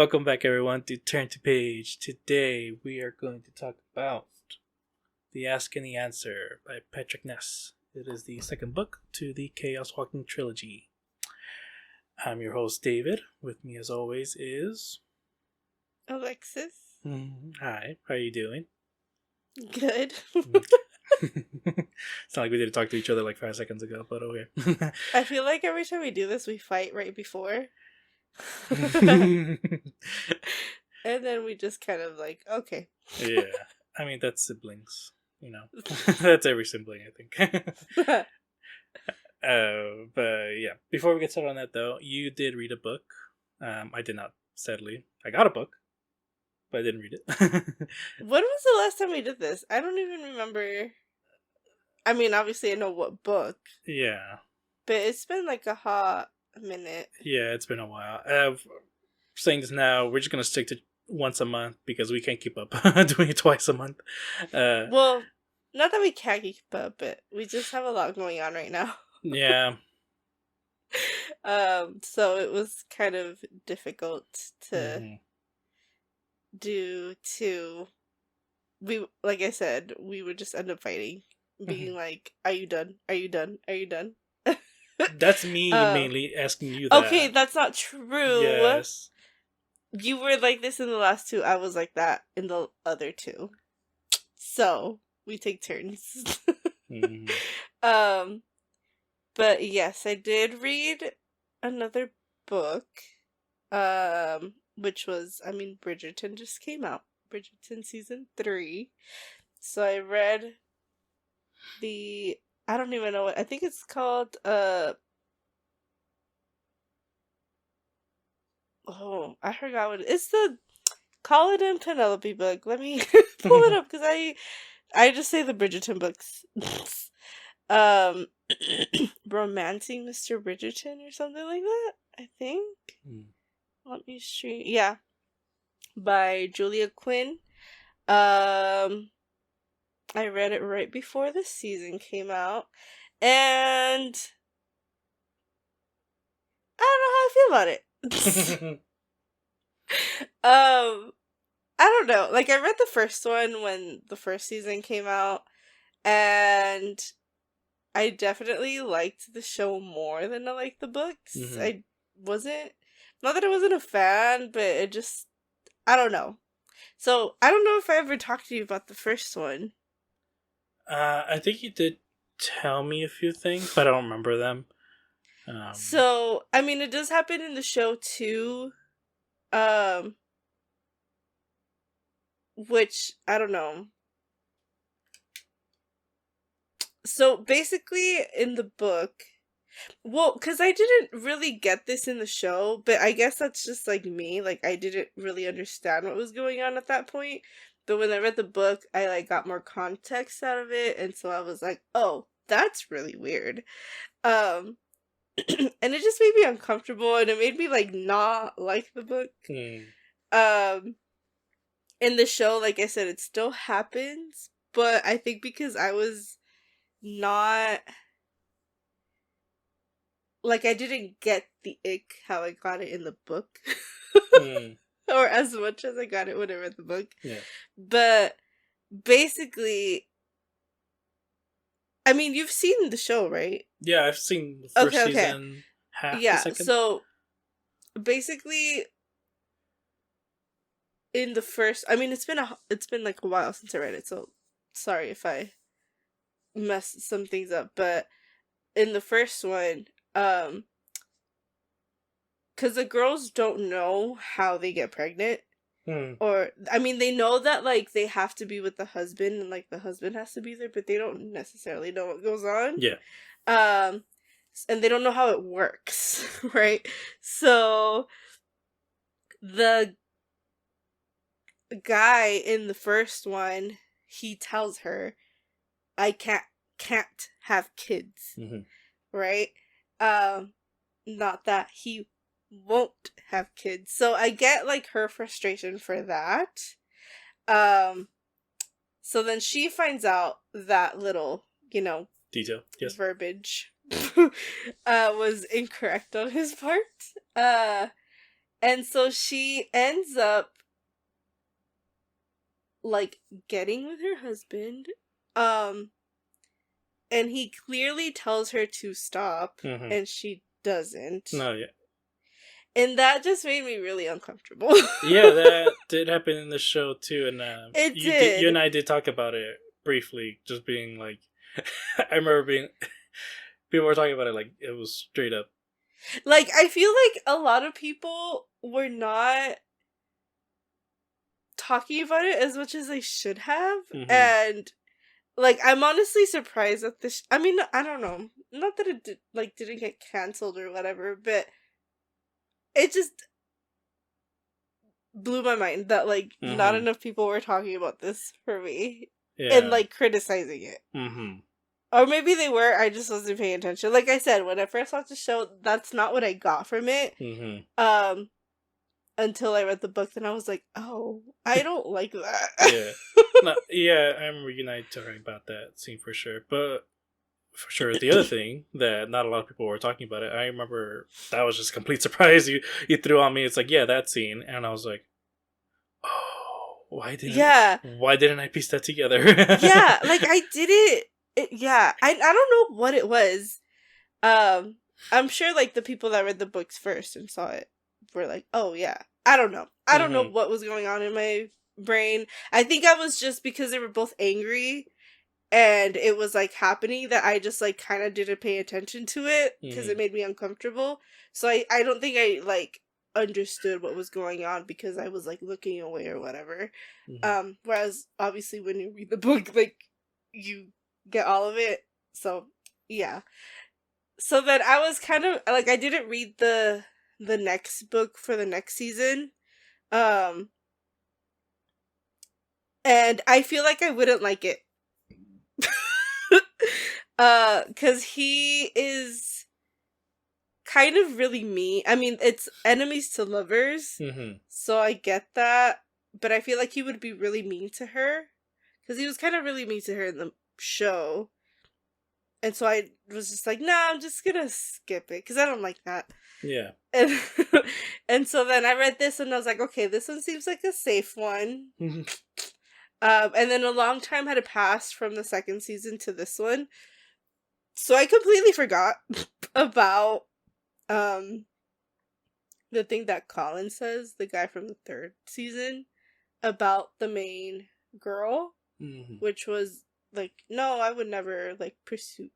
Welcome back, everyone, to Turn to Page. Today, we are going to talk about The Ask and the Answer by Patrick Ness. It is the second book to the Chaos Walking trilogy. I'm your host, David. With me, as always, is... Alexis. Hi, how are you doing? Good. It's not like we didn't talk to each other like 5 seconds ago, but okay. I feel like every time we do this, we fight right before. And then we just kind of like, okay. Yeah, I mean, that's siblings, you know. That's every sibling, I think. But yeah, before we get started on that, though, you did read a book. I did not, sadly. I got a book, but I didn't read it. When was the last time we did this? I don't even remember. I mean, obviously I know what book. Yeah. But it's been like a hot minute. Yeah, it's been a while. Saying this now, we're just going to stick to once a month because we can't keep up doing it twice a month. Well, not that we can't keep up, but we just have a lot going on right now. Yeah. So it was kind of difficult to do to... We, like I said, we would just end up fighting. Being like, are you done? Are you done? Are you done? That's me mainly asking you that. Okay, that's not true. Yes. You were like this in the last two. I was like that in the other two. So, we take turns. But yes, I did read another book. Which was, I mean, Bridgerton just came out. Bridgerton season 3. So I read I don't even know what, I think it's called, oh, I forgot what it's the Colin and Penelope book. Let me pull it up, because I just say the Bridgerton books. Romancing Mr. Bridgerton or something like that, I think. Let me see. Yeah. By Julia Quinn. I read it right before the season came out, and I don't know how I feel about it. I don't know. Like, I read the first one when the first season came out, and I definitely liked the show more than I liked the books. I wasn't, not that I wasn't a fan, but it just, I don't know. So, I don't know if I ever talked to you about the first one. I think you did tell me a few things, but I don't remember them. So, I mean, it does happen in the show too. Which, I don't know. So, basically, in the book, well, because I didn't really get this in the show, but I guess that's just like me. Like, I didn't really understand what was going on at that point. But when I read the book, I like got more context out of it, and so I was like, oh, that's really weird. And it just made me uncomfortable, and it made me like not like the book. In the show, like I said, it still happens, but I think because I was not, like, I didn't get the ick how I got it in the book. Or as much as I got it when I read the book. Yeah. But basically, I mean, you've seen the show, right? Yeah, I've seen the first season, half the second. So basically, in the first, I mean, it's been like a while since I read it, so sorry if I messed some things up, but in the first one, because the girls don't know how they get pregnant. Or, I mean, they know that, like, they have to be with the husband, and, like, the husband has to be there, but they don't necessarily know what goes on. Yeah. And they don't know how it works, right? So, the guy in the first one, he tells her, I can't have kids, right? Not that he won't have kids. So I get like her frustration for that. So then she finds out that little, detail, yes, verbiage was incorrect on his part. And so she ends up like getting with her husband. And he clearly tells her to stop, and she doesn't. No, yeah. And that just made me really uncomfortable. Yeah, that did happen in the show too, and It you did. you and I did talk about it briefly, just being like, I remember being, people were talking about it like it was straight up. Like, I feel like a lot of people were not talking about it as much as they should have, and like, I'm honestly surprised that this. I mean, I don't know. Not that it didn't get canceled or whatever, but it just blew my mind that like not enough people were talking about this for me and like criticizing it. Or maybe they were. I just wasn't paying attention. Like I said, when I first watched the show, that's not what I got from it. Until I read the book, then I was like, oh, I don't like that. Yeah, I remember you and I talking about that scene for sure. But for sure, the other thing that not a lot of people were talking about it, I remember that was just a complete surprise you threw on me. It's like, yeah, that scene, and I was like, oh, why didn't I piece that together? Yeah, like I did it. Yeah, I don't know what it was. I'm sure like the people that read the books first and saw it were like, oh yeah. I don't know. I don't know what was going on in my brain. I think I was just because they were both angry and it was like happening that I just like kind of didn't pay attention to it because it made me uncomfortable. So I don't think I like understood what was going on because I was like looking away or whatever. Whereas obviously when you read the book, like you get all of it. So yeah. So then I was kind of like, I didn't read the next book for the next season. And I feel like I wouldn't like it. Cause he is kind of really mean. I mean, it's enemies to lovers. So I get that. But I feel like he would be really mean to her. Cause he was kind of really mean to her in the show. And so I was just like, nah, I'm just gonna skip it. Cause I don't like that. Yeah. And so then I read this and I was like, okay, this one seems like a safe one. And then a long time had passed from the second season to this one. So I completely forgot about the thing that Colin says, the guy from the third season, about the main girl, which was like, no, I would never like pursue.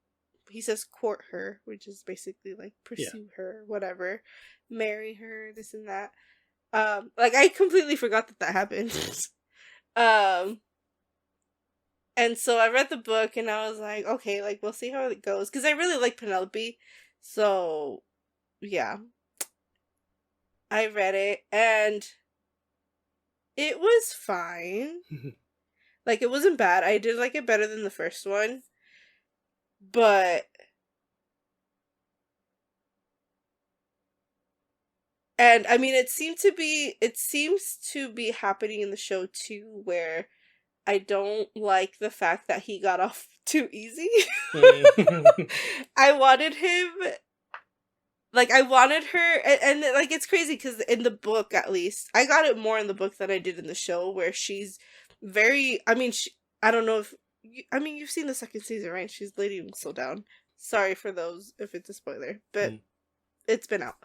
He says court her, which is basically like pursue her, whatever, marry her, this and that. Like I completely forgot that happened. And so I read the book and I was like, okay, like we'll see how it goes because I really like Penelope. So yeah, I read it and it was fine. Like it wasn't bad. I did like it better than the first one. But and I mean it seems to be happening in the show too where I don't like the fact that he got off too easy. I wanted him I wanted her and like it's crazy cuz in the book at least I got it more in the book than I did in the show where she's very I mean I don't know if you've seen the second season, right? She's Lady Slow Down. Sorry for those if it's a spoiler, but it's been out.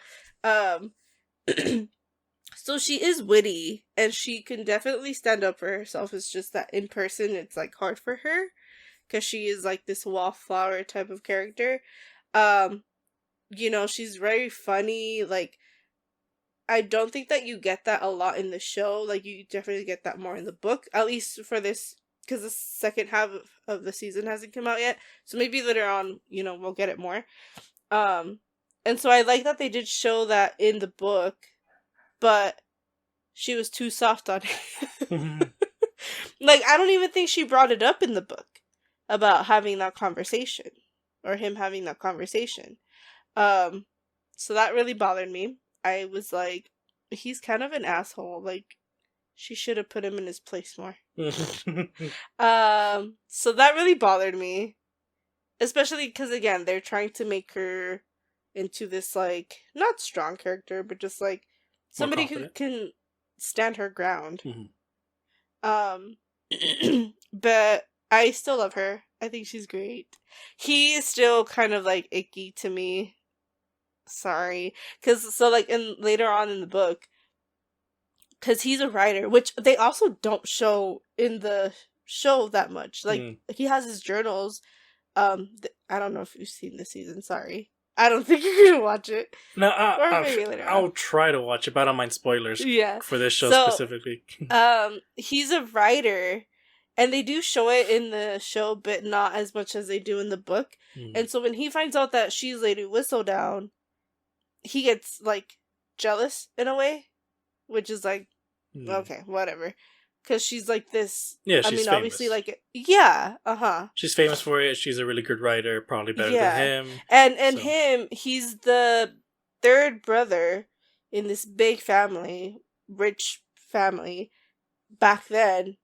So she is witty and she can definitely stand up for herself. It's just that in person it's like hard for her because she is like this wallflower type of character. You know, she's very funny. Like I don't think that you get that a lot in the show. Like you definitely get that more in the book, at least for this because the second half of the season hasn't come out yet. So maybe later on, you know, we'll get it more. And so I like that they did show that in the book, but she was too soft on him. Like, I don't even think she brought it up in the book about having that conversation or him having that conversation. So that really bothered me. I was like, he's kind of an asshole. Like, she should have put him in his place more. So that really bothered me. Especially because, again, they're trying to make her into this, like, not strong character, but just, like, somebody who confident. can stand her ground. Mhm. But I still love her. I think she's great. He is still kind of like icky to me. Sorry, because so like in later on in the book, because he's a writer, which they also don't show in the show that much. Like he has his journals. I don't know if you've seen this season. Sorry, I don't think you're gonna watch it. No, Or maybe later on. I'll try to watch it, but I don't mind spoilers. Yeah, for this show so, specifically. He's a writer, and they do show it in the show, but not as much as they do in the book. And so when he finds out that she's Lady Whistledown, he gets like jealous in a way, which is like okay, whatever. Because she's like this. Yeah, I she's mean, famous. obviously, like yeah, She's famous for it. She's a really good writer, probably better than him. And him, he's the third brother in this big family, rich family. Back then,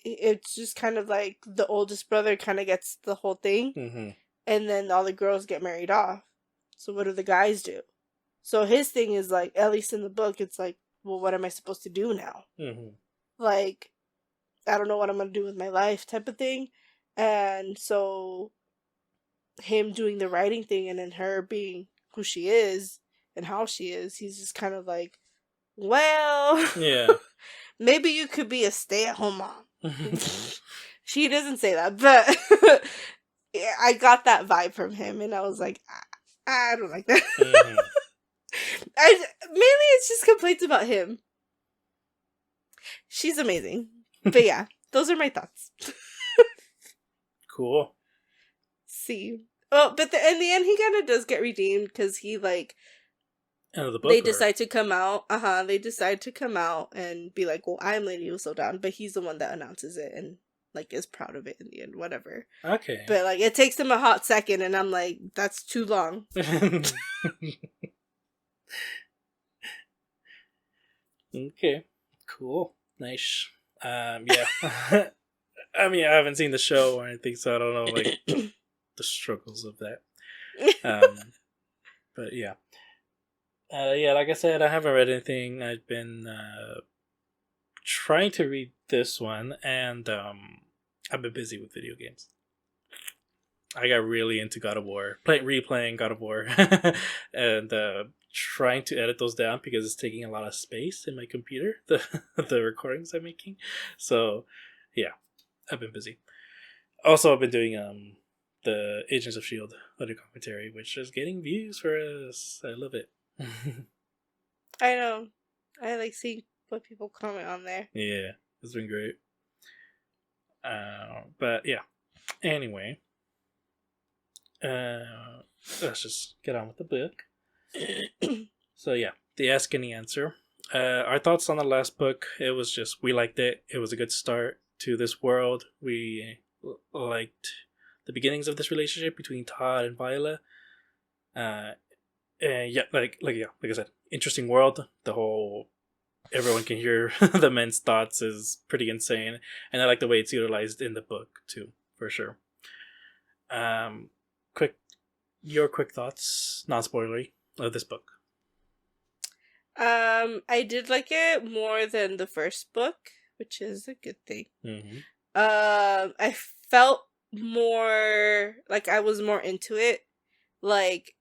it's just kind of like the oldest brother kind of gets the whole thing, and then all the girls get married off. So what do the guys do? So his thing is like, at least in the book, it's like, well, what am I supposed to do now? Like, I don't know what I'm gonna do with my life, type of thing. And so him doing the writing thing, and then her being who she is and how she is, he's just kind of like, well, yeah, maybe you could be a stay-at-home mom. She doesn't say that, but I got that vibe from him, and I was like, I don't like that. Mainly it's just complaints about him. She's amazing. But yeah, those are my thoughts. Cool. See. Well, but in the end, he kind of does get redeemed, because he, like, End of the book, they decide to come out. They decide to come out and be like, well, I'm Lady Whistledown, but he's the one that announces it and, like, is proud of it in the end, whatever. Okay. But, like, it takes him a hot second, and I'm like, that's too long. Okay. Cool. Nice. Yeah. I mean, I haven't seen the show or anything, so I don't know, like, the struggles of that. But yeah. Yeah, like I said, I haven't read anything. I've been trying to read this one, and I've been busy with video games. I got really into God of War, replaying God of War, and trying to edit those down because it's taking a lot of space in my computer, the recordings I'm making. So, yeah, I've been busy. Also, I've been doing the Agents of S.H.I.E.L.D. audio commentary, which is getting views for us. I love it. I know. I like seeing what people comment on there. Yeah, it's been great. But yeah. Anyway, let's just get on with the book. So yeah, the Ask Any Answer. Our thoughts on the last book. It was just, we liked it. It was a good start to this world. We liked the beginnings of this relationship between Todd and Viola. Yeah, like I said, interesting world. The whole everyone can hear the men's thoughts is pretty insane, and I like the way it's utilized in the book too, for sure. Your quick thoughts, non-spoilery, of this book. I did like it more than the first book, which is a good thing. I felt more like I was more into it. Like,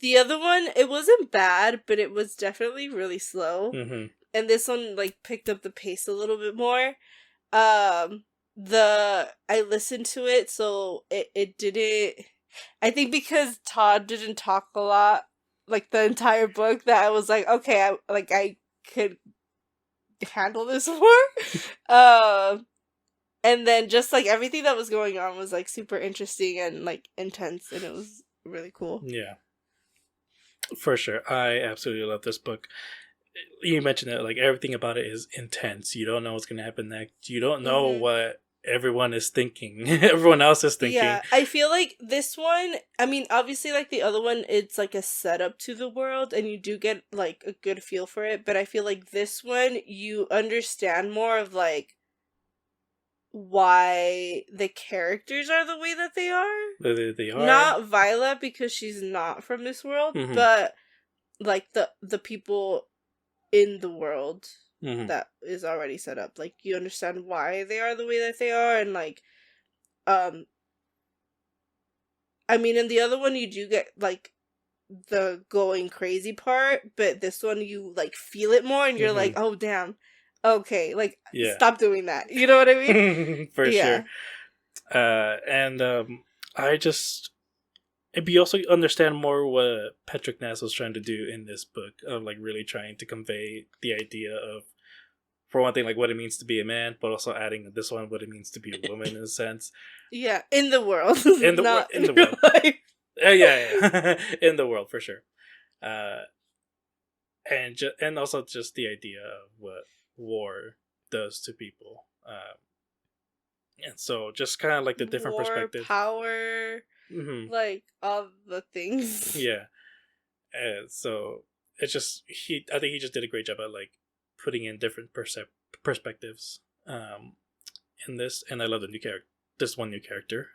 the other one, it wasn't bad, but it was definitely really slow. And this one, like, picked up the pace a little bit more. I listened to it, so it didn't... I think because Todd didn't talk a lot, like, the entire book, that I was like, okay, I could handle this more. And then just, like, everything that was going on was, like, super interesting and, like, intense, and it was really cool. Yeah. For sure. I absolutely love this book. You mentioned it, like, everything about it is intense. You don't know what's going to happen next. You don't know what everyone is thinking. Everyone else is thinking. Yeah, I feel like this one, I mean, obviously, like, the other one, it's, like, a setup to the world, and you do get, like, a good feel for it, but I feel like this one, you understand more of, like, why the characters are the way that they are. They are. Not Viola, because she's not from this world, but like the people in the world Mm-hmm. that is already set up. Like, you understand why they are the way that they are, and like, um, I mean, in the other one you do get like the going crazy part, but this one you like feel it more, and you're like, Mm-hmm. oh damn, okay, like Yeah. stop doing that. You know what I mean? For sure. Yeah. And I just maybe you also understand more what Patrick Ness was trying to do in this book of like really trying to convey the idea of, for one thing, like what it means to be a man, but also adding this one what it means to be a woman in a sense. Yeah, in the world, In the not in the real world. life. Yeah. In the world for sure. And also just the idea of what war does to people. And so just kind of like the different War, perspectives. power, Mm-hmm. like all the things. Yeah. And so it's just I think he just did a great job at like putting in different perspectives in this, and I love the new character. This one new character,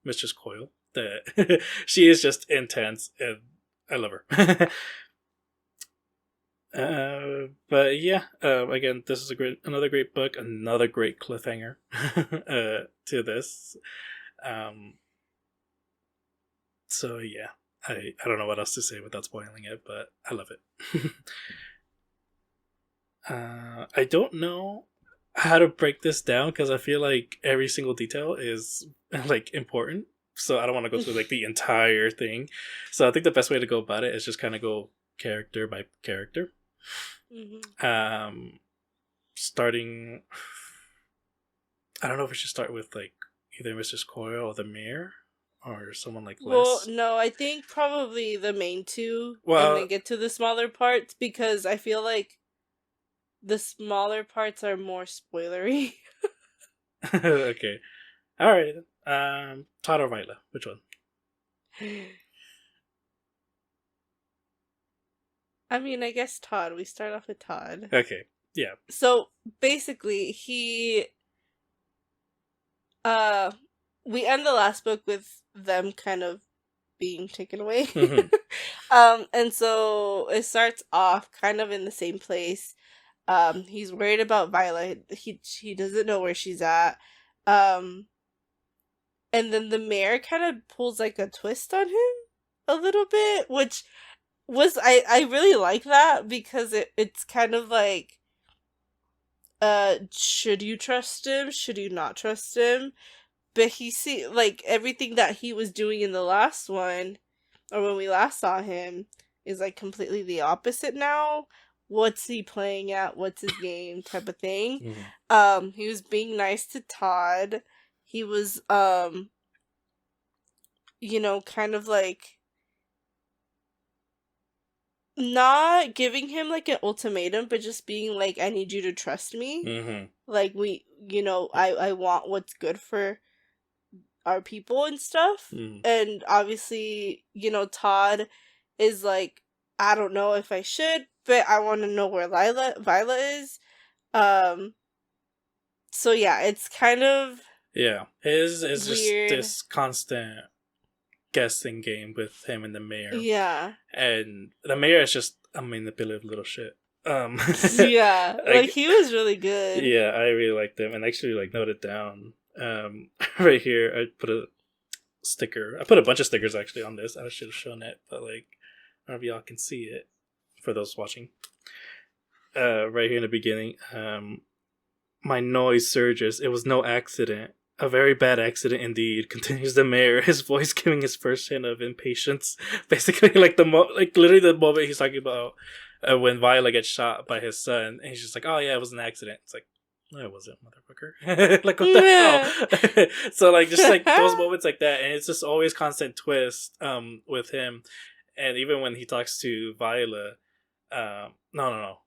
Mistress Coyle. That she is just intense, and I love her. But yeah, again, this is another great book, another great cliffhanger to this. So yeah, I don't know what else to say without spoiling it, but I love it. I don't know how to break this down because I feel like every single detail is like important. So I don't want to go through like the entire thing. So I think the best way to go about it is just kind of go character by character. Mm-hmm. Starting, I don't know if we should start with like either Mrs. Coyle or the mayor or someone like Well, Les. no, I think probably the main two, Well, and then get to the smaller parts, because I feel like the smaller parts are more spoilery. okay, all right. Todd or Viola, which one? I mean, I guess Todd. We start off with Todd. Okay, yeah. So basically, we end the last book with them kind of being taken away. Mm-hmm. And so it starts off kind of in the same place. He's worried about Violet. He doesn't know where she's at. And then the mayor kind of pulls like a twist on him a little bit, which was I really like that, because it's kind of like, should you trust him? Should you not trust him? But he see like everything that he was doing in the last one, or when we last saw him, is like completely the opposite now. What's he playing at? What's his game? Type of thing. Mm-hmm. He was being nice to Todd. He was kind of like not giving him like an ultimatum, but just being like, I need you to trust me. Mm-hmm. Like, I want what's good for our people and stuff. Mm-hmm. And obviously, Todd is like, I don't know if I should, but I want to know where Viola is. So yeah, it's kind of Yeah, his is just weird. this constant guessing game with him and the mayor. Yeah. And the mayor is just a manipulative little shit. Yeah, like he was really good. Yeah, I really liked him, and actually like noted down. Right here, I put a sticker. I put a bunch of stickers actually on this. I should have shown it, but like, I don't know if y'all can see it for those watching. Right here in the beginning, my noise surges. It was no accident. A very bad accident indeed, continues the mayor, his voice giving his first hint of impatience. Basically, like literally the moment he's talking about when Viola gets shot by his son, and he's just like, "Oh yeah, it was an accident." It's like, no, it wasn't, motherfucker. Like, what the hell? So like, just like those moments like that, and it's just always constant twist with him, and even when he talks to Viola, no,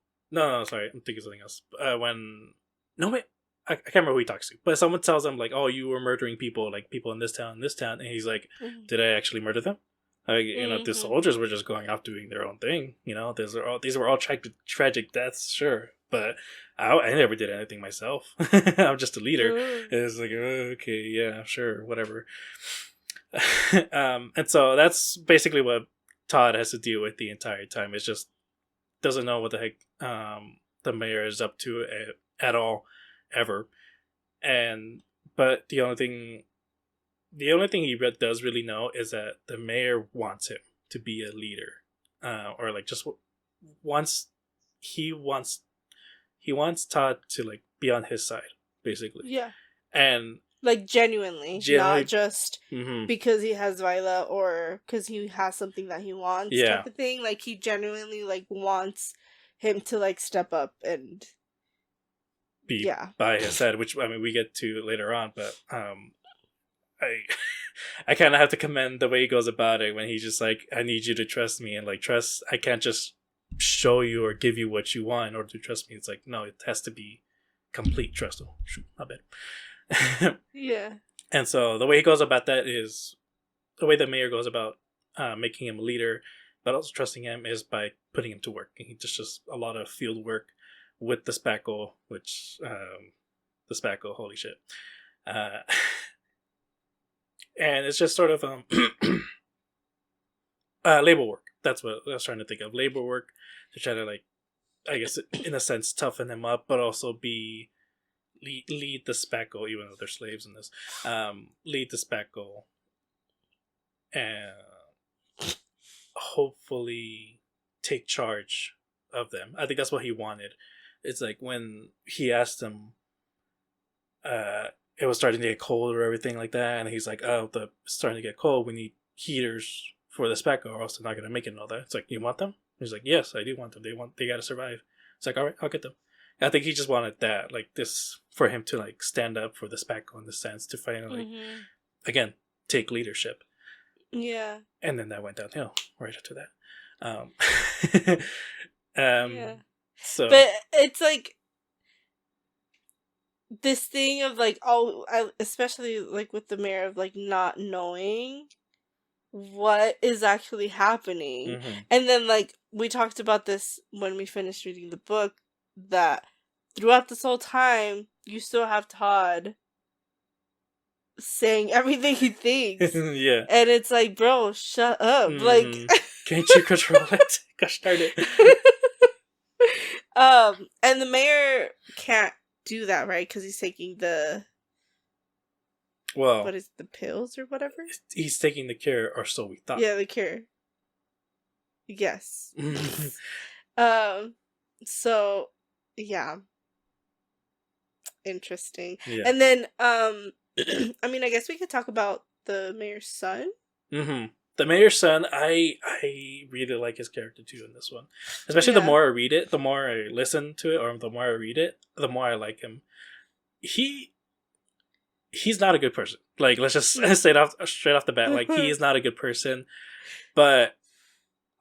sorry, I'm thinking something else. When no wait. I can't remember who he talks to, but someone tells him like, "Oh, you were murdering people, like people in this town," and he's like, "Did I actually murder them? Like, the soldiers were just going off doing their own thing. These were all tragic deaths, sure, but I never did anything myself. I'm just a leader." And it's like, okay, yeah, sure, whatever. And so that's basically what Todd has to deal with the entire time. It's just doesn't know what the heck the mayor is up to at all, ever. And but the only thing he does really know is that the mayor wants him to be a leader, or like just wants he wants Todd to like be on his side, basically. Yeah. And like genuinely, not just because he has Viola or because he has something that he wants, type of thing. Like he genuinely like wants him to like step up and be by his side, which I mean we get to later on, but I kind of have to commend the way he goes about it when he's just like, I need you to trust me, and like trust, I can't just show you or give you what you want in order to trust me. It's like, no, it has to be complete trust. Oh shoot, my bad. Yeah. And so the way he goes about that is the way the mayor goes about making him a leader, but also trusting him, is by putting him to work. And he just a lot of field work with the spackle, which the spackle, holy shit. And it's just sort of labor work. That's what I was trying to think of. Labor work to try to, like, I guess in a sense toughen him up, but also be lead the spackle, even though they're slaves in this. Lead the spackle and hopefully take charge of them. I think that's what he wanted. It's like when he asked him, it was starting to get cold or everything like that, and he's like, "Oh, it's starting to get cold. We need heaters for the spackle, or else they're not gonna make it." And all that. It's like, you want them? He's like, "Yes, I do want them. They gotta survive." It's like, all right, I'll get them. And I think he just wanted that, like this, for him to like stand up for the spackle in the sense to finally, again, take leadership. Yeah. And then that went downhill right after that. Yeah. So, but it's like this thing of like, especially like with the mayor, of like not knowing what is actually happening. And then like we talked about this when we finished reading the book, that throughout this whole time you still have Todd saying everything he thinks. Yeah. And it's like, bro, shut up. Like, can't you control it? Gosh darn it. And the mayor can't do that, right? Because he's taking the, what is the pills or whatever? He's taking the cure, or so we thought. Yeah, the cure. Yes. So yeah, interesting. Yeah. And then I mean, I guess we could talk about the mayor's son. The mayor's son, I really like his character too in this one. Especially the more I read it, the more I listen to it, or the more I read it, the more I like him. He's not a good person. Like, let's just say it straight off the bat. Like, he is not a good person. But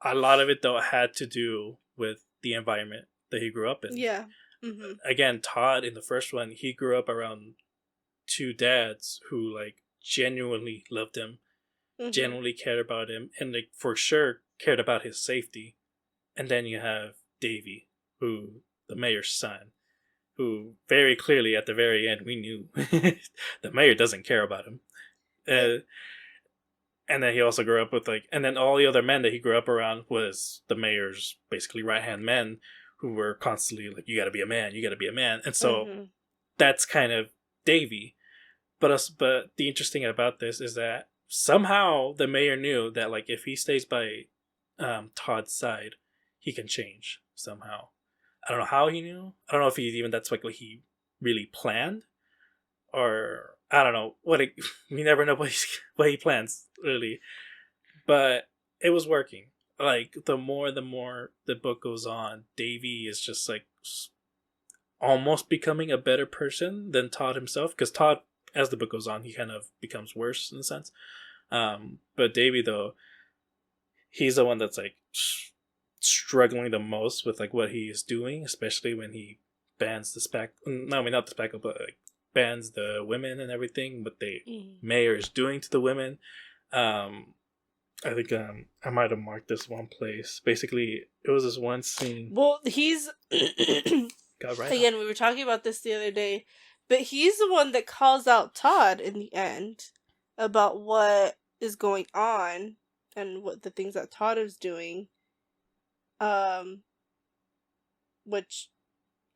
a lot of it, though, had to do with the environment that he grew up in. Yeah. Again, Todd, in the first one, he grew up around two dads who, like, genuinely loved him. Genuinely cared about him, and like for sure cared about his safety. And then you have Davy, who, the mayor's son, who very clearly at the very end we knew the mayor doesn't care about him. And then he also grew up with like, and then all the other men that he grew up around was the mayor's basically right-hand men, who were constantly like, you gotta be a man, you gotta be a man. And so that's kind of Davy. But the interesting about this is that somehow the mayor knew that, like, if he stays by Todd's side, he can change somehow. I don't know how he knew. I don't know if that's like what he really planned, or I don't know what. We never know what he plans really, but it was working. Like the more the book goes on, Davy is just like almost becoming a better person than Todd himself, because Todd, as the book goes on, he kind of becomes worse in a sense. But Davy, though, he's the one that's like struggling the most with like what he is doing, especially when he bans the not the spackle, but like bans the women and everything. What the mayor is doing to the women. I think I might have marked this one place. Basically, it was this one scene. Well, he's again, we were talking about this the other day. But he's the one that calls out Todd in the end about what is going on. and what the things that Todd is doing, um, which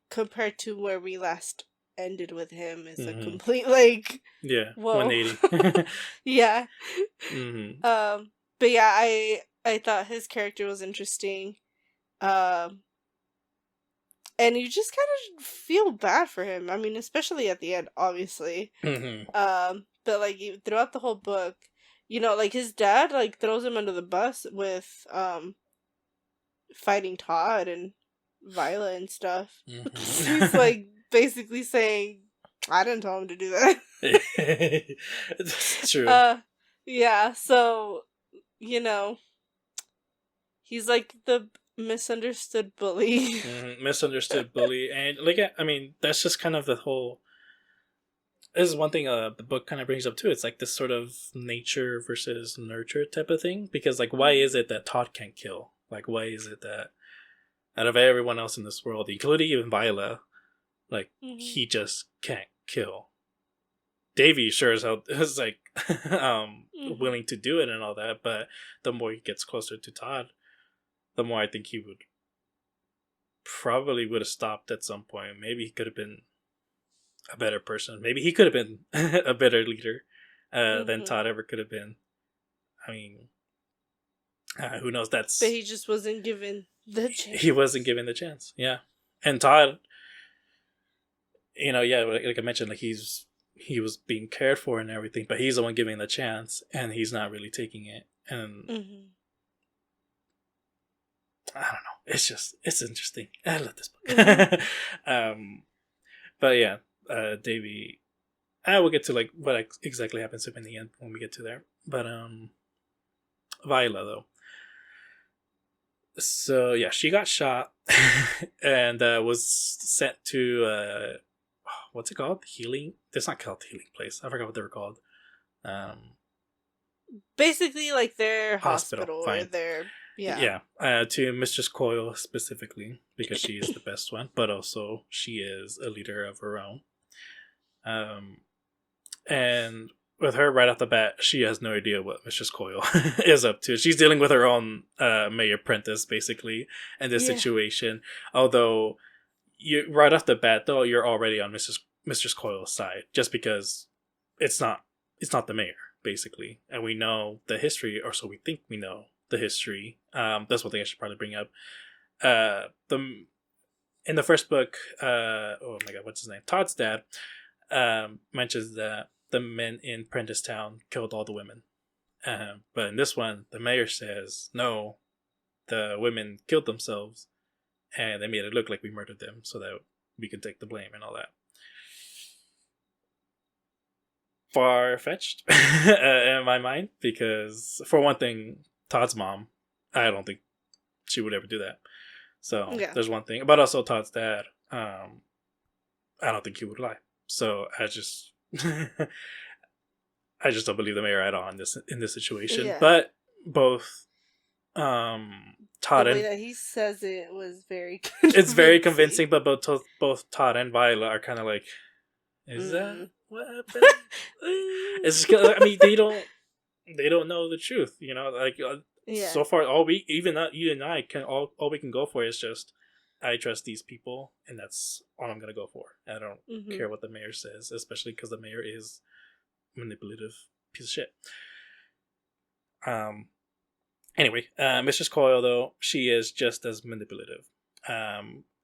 compared to where we last ended with him is a complete like Yeah, whoa. 180. Yeah. Mm-hmm. But yeah, I thought his character was interesting. Um, and you just kind of feel bad for him. I mean, especially at the end, obviously. Mm-hmm. But like throughout the whole book, like his dad like throws him under the bus with fighting Todd and Viola and stuff. He's Mm-hmm. like basically saying, "I didn't tell him to do that." It's true. Yeah. So you know, he's like the misunderstood bully. Misunderstood bully, and like I mean, that's just kind of the whole. This is one thing the book kind of brings up too. It's like this sort of nature versus nurture type of thing. Because like, why is it that Todd can't kill? Like, why is it that out of everyone else in this world, including even Viola, like he just can't kill? Davy sure as hell is like willing to do it and all that, but the more he gets closer to Todd, the more I think he would have stopped at some point. Maybe he could have been a better person. Maybe he could have been a better leader than Todd ever could have been. I mean, who knows? But he just wasn't given the chance. He wasn't given the chance. Yeah, and Todd, yeah, like I mentioned, like he was being cared for and everything, but he's the one giving the chance, and he's not really taking it. And I don't know. It's interesting. I love this book. But yeah, Davy. I will get to like what exactly happens to him in the end when we get to there. But Viola though. So yeah, she got shot and was sent to what's it called? Healing. It's not called the healing place. I forgot what they were called. Basically, like their hospital or their to Mistress Coyle specifically because she is the best one, but also she is a leader of her own. And with her right off the bat, she has no idea what Mistress Coyle is up to. She's dealing with her own Mayor Prentice basically in this situation. Although you right off the bat though, you're already on Mistress Coyle's side just because it's not the mayor basically, and we know the history, or so we think we know the history. That's one thing I should probably bring up. In the first book, oh my god, what's his name? Todd's dad mentions that the men in Prentice Town killed all the women. But in this one, the mayor says, no, the women killed themselves and they made it look like we murdered them so that we could take the blame and all that. Far-fetched in my mind, because for one thing, Todd's mom, I don't think she would ever do that. So there's one thing. But also Todd's dad, I don't think he would lie. So I just don't believe the mayor at all in this situation. Yeah. But both Todd the way that he says it was very convincing. It's very convincing, but both Todd and Viola are kind of like, is that what happened? It's just, I mean, they don't know the truth, like so far all we, even you and I can all we can go for is just, I trust these people, and that's all I'm gonna go for. I don't care what the mayor says, especially because the mayor is manipulative piece of shit. Anyway, Mistress Coyle though, she is just as manipulative.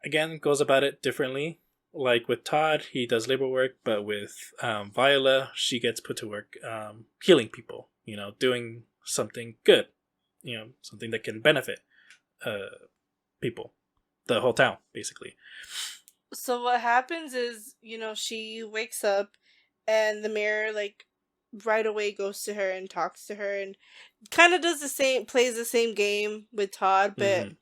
Again, goes about it differently. Like with Todd, he does labor work, but with Viola, she gets put to work healing people. Doing something good. Something that can benefit people. The whole town, basically. So what happens is, she wakes up and the mayor, like, right away goes to her and talks to her and kind of plays the same game with Todd, but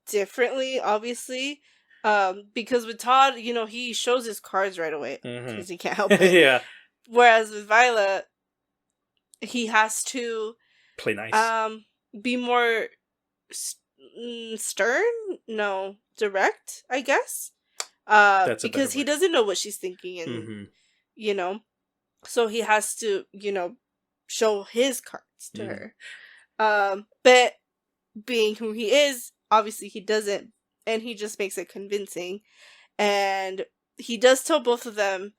differently, obviously. Because with Todd, he shows his cards right away because he can't help it. Yeah. Whereas with Viola, he has to play nice. Be more stern? No, direct, I guess. Because he doesn't know what she's thinking, and so he has to, show his cards to her. But being who he is, obviously he doesn't, and he just makes it convincing. And he does tell both of them,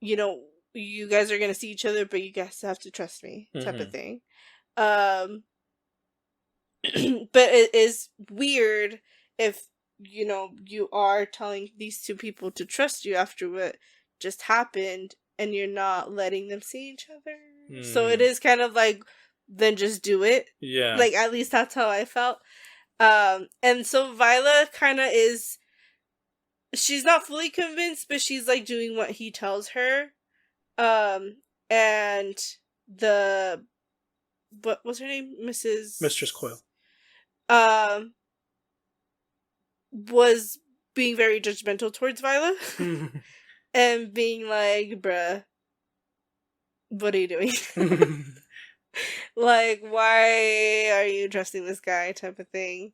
you know, you guys are gonna see each other, but you guys have to trust me, type of thing. But it is weird if, you know, you are telling these two people to trust you after what just happened, and you're not letting them see each other. So it is kind of like, then just do it. Yeah. Like, at least that's how I felt. And so Viola kind of is, she's not fully convinced, but she's like doing what he tells her. And what was her name? Mistress Coyle. Was being very judgmental towards Viola. And being like, bruh, what are you doing? Like, why are you trusting this guy, type of thing.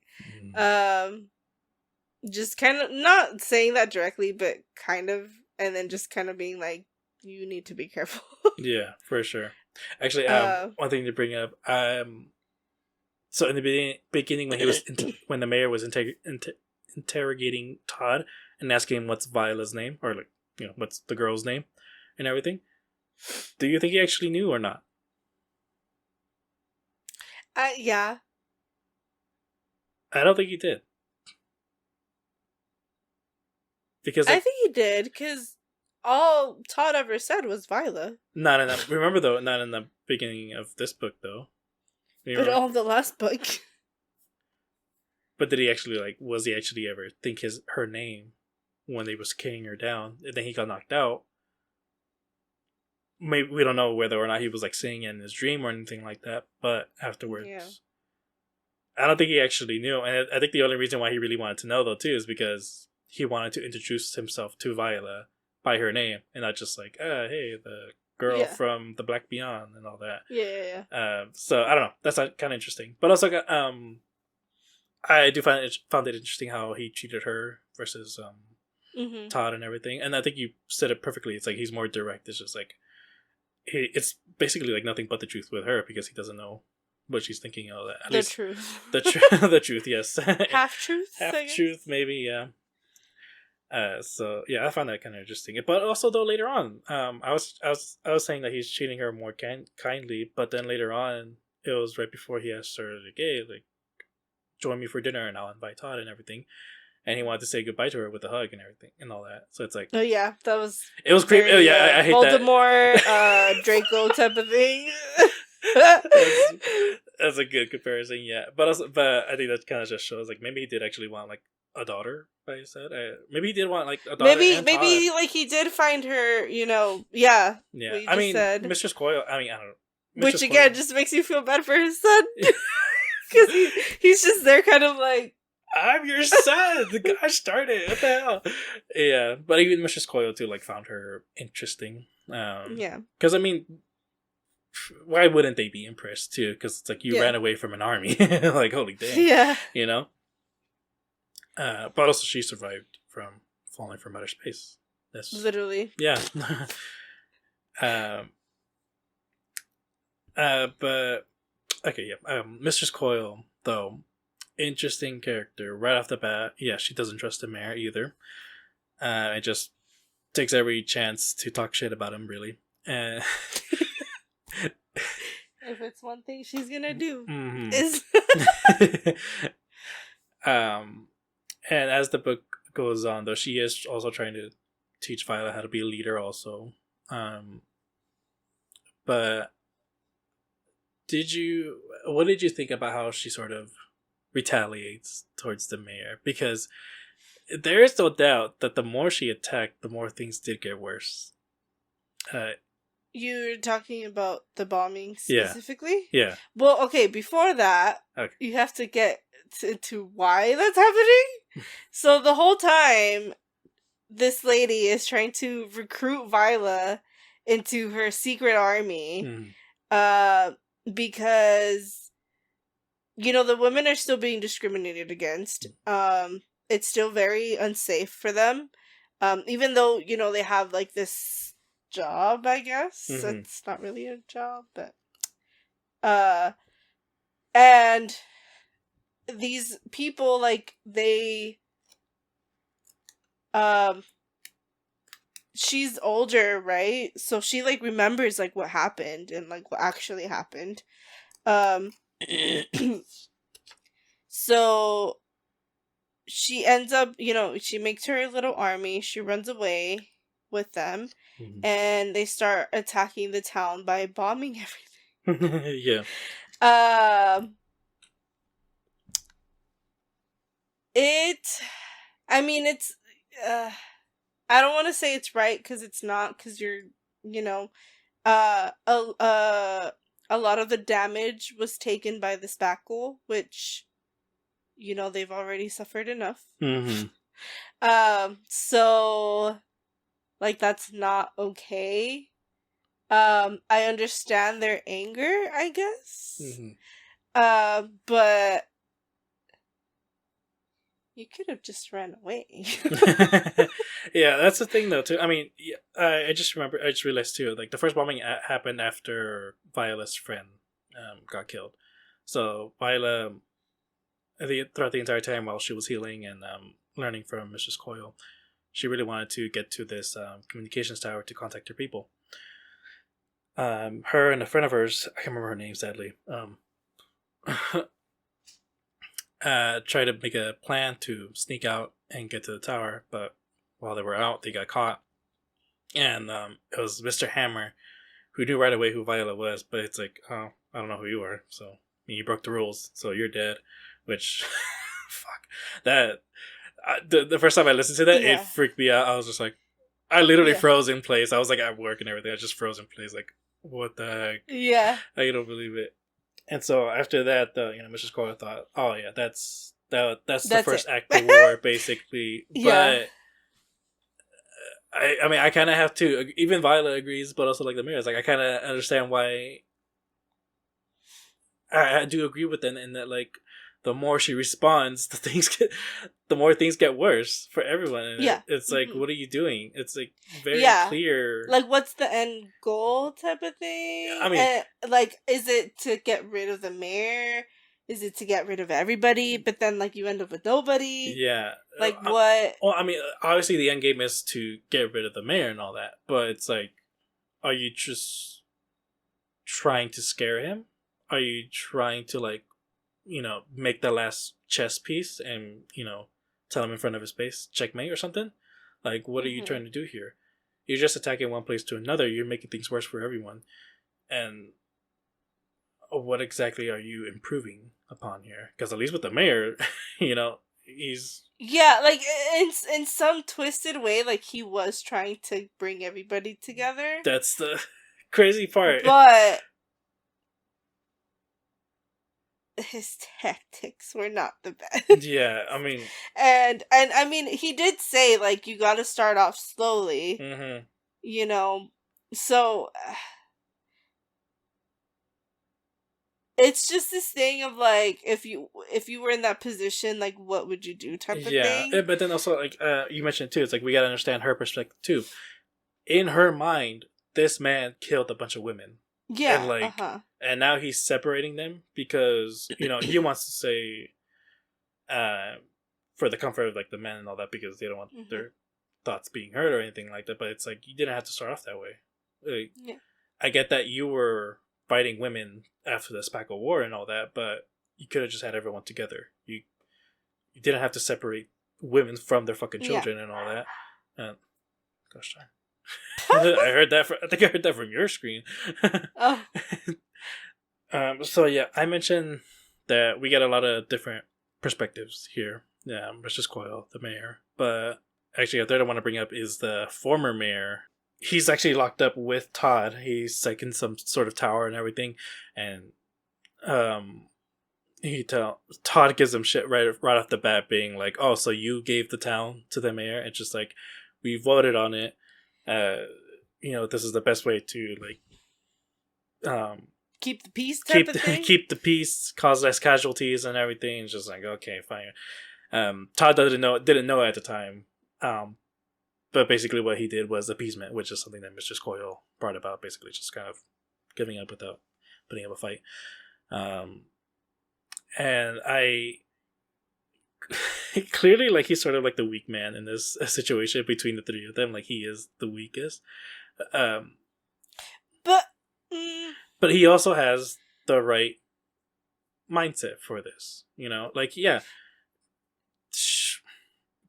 Just kind of, not saying that directly, but kind of, and then just kind of being like, you need to be careful. Yeah, for sure. Actually, one thing to bring up, so in the beginning when he was when the mayor was interrogating Todd and asking him what's Viola's name, or like, you know, what's the girl's name and everything, do you think he actually knew or not? Yeah. I don't think he did. Because I think he did, because all Todd ever said was Viola. Not in that. Remember though, not in the beginning of this book though. But all the last book. But did he actually, like, was he actually ever think her name when they was kicking her down, and then he got knocked out? Maybe we don't know whether or not he was like seeing it in his dream or anything like that. But afterwards, yeah. I don't think he actually knew, and I think the only reason why he really wanted to know though too is because he wanted to introduce himself to Viola by her name, and not just like, hey, the girl from the Black Beyond and all that. Yeah. So I don't know. That's kind of interesting, but also I do found it interesting how he treated her versus Todd and everything. And I think you said it perfectly. It's like he's more direct. It's just like it's basically like nothing but the truth with her, because he doesn't know what she's thinking. All that. At least, truth. The truth. Yes. Half truth. Half truth, maybe. Yeah. So yeah, I found that kind of interesting. But also though, later on, I was saying that he's treating her more kindly, but then later on, it was right before he asked her, like, hey, like, join me for dinner and I'll invite Todd and everything. And he wanted to say goodbye to her with a hug and everything and all that. So it's like, oh yeah, that was, it was creepy. Oh yeah, I hate Voldemort, that. Draco type of thing. That's a good comparison, yeah. But I think that kind of just shows like maybe he did actually want like a daughter. By his said, maybe he did want like a daughter. Maybe like he did find her. You know, yeah. Yeah, I mean, Mistress Coyle. I don't know. Which again just makes you feel bad for his son. Because he's just there kind of like, I'm your son. The guy started. What the hell? Yeah, but even Mistress Coyle too, like, found her interesting. Yeah. Because I mean, why wouldn't they be impressed too? Because it's like you ran away from an army. Like, holy damn. Yeah. You know. But also she survived from falling from outer space. That's literally. Yeah. But okay, yeah. Mistress Coyle, though, interesting character right off the bat. Yeah, she doesn't trust the mayor either. It just takes every chance to talk shit about him, really. If it's one thing she's gonna do, is and as the book goes on, though, she is also trying to teach Viola how to be a leader, also. But what did you think about how she sort of retaliates towards the mayor? Because there is no doubt that the more she attacked, the more things did get worse. You're talking about the bombing specifically? Yeah. Well, okay, before that, you have to get to why that's happening. So the whole time, this lady is trying to recruit Viola into her secret army. Because, you know, the women are still being discriminated against. It's still very unsafe for them. Even though, you know, they have, like, this job, I guess. It's not really a job, but... And these people, like, they she's older, right? So she, like, remembers, like, what happened and, like, what actually happened. So she ends up, she makes her little army, she runs away with them, and they start attacking the town by bombing everything. Yeah. It's I don't want to say it's right, because it's not, because you're, you know, uh, a, uh, a lot of the damage was taken by the spackle, which, they've already suffered enough. So, like, that's not okay. I understand their anger, I guess. But you could have just ran away. Yeah, that's the thing, though. Too. I mean, I just realized too. Like, the first bombing happened after Viola's friend got killed. So Viola, throughout the entire time while she was healing and learning from Mrs. Coyle, she really wanted to get to this communications tower to contact her people. Her and a friend of hers, I can't remember her name, sadly, tried to make a plan to sneak out and get to the tower, but while they were out, they got caught. And it was Mr. Hammer, who knew right away who Viola was, but it's like, oh, I don't know who you are, so you broke the rules, so you're dead. Which, fuck, that the first time I listened to that, it freaked me out. I was just like, I literally froze in place. I was like at work and everything. I just froze in place, like, what the heck? Yeah, I don't believe it. And so after that, Mrs. Coyle thought, oh yeah, that's the first act of war, basically. Yeah. But I mean, I kind of have to. Even Viola agrees, but also like the mirrors, like I kind of understand why. I do agree with them in that, like, the more she responds, the more things get worse for everyone. And it's like, what are you doing? It's like very clear. Like, what's the end goal type of thing? I mean, like, is it to get rid of the mayor? Is it to get rid of everybody? But then, like, you end up with nobody. Yeah. Like, what? Well, I mean, obviously the end game is to get rid of the mayor and all that, but it's like, are you just trying to scare him? Are you trying to, like, make the last chess piece and, tell him in front of his face, checkmate or something? Like, what are you trying to do here? You're just attacking one place to another. You're making things worse for everyone. And what exactly are you improving upon here? Because at least with the mayor, he's... Yeah, like, in some twisted way, like, he was trying to bring everybody together. That's the crazy part. But his tactics were not the best. Yeah, I mean... And I mean, he did say, like, you gotta start off slowly. So... it's just this thing of, like, if you were in that position, like, what would you do type of thing. Yeah, but then also, like, you mentioned too, it's like we gotta understand her perspective too. In her mind, this man killed a bunch of women. Yeah, and, like, and now he's separating them because, he wants to say, for the comfort of, like, the men and all that, because they don't want their thoughts being heard or anything like that. But it's like, you didn't have to start off that way. Like, I get that you were fighting women after the Spackle War and all that, but you could have just had everyone together. You didn't have to separate women from their fucking children and all that. Gosh darn. I think I heard that from your screen. Oh. So yeah, I mentioned that we get a lot of different perspectives here. Yeah, Mrs. Coyle, the mayor. But actually, a third I want to bring up is the former mayor. He's actually locked up with Todd. He's like in some sort of tower and everything, and Todd gives him shit right off the bat, being like, "Oh, so you gave the town to the mayor?" It's just like, we voted on it. This is the best way to, like, keep the peace type of thing? Keep the peace, cause less casualties and everything. It's just like, okay, fine. Todd didn't know at the time. But basically what he did was appeasement, which is something that Mr. Coyle brought about, basically just kind of giving up without putting up a fight. and I clearly, like, he's sort of like the weak man in this situation between the three of them. Like, he is the weakest. Um, But mm, but he also has the right mindset for this. You know, like, yeah,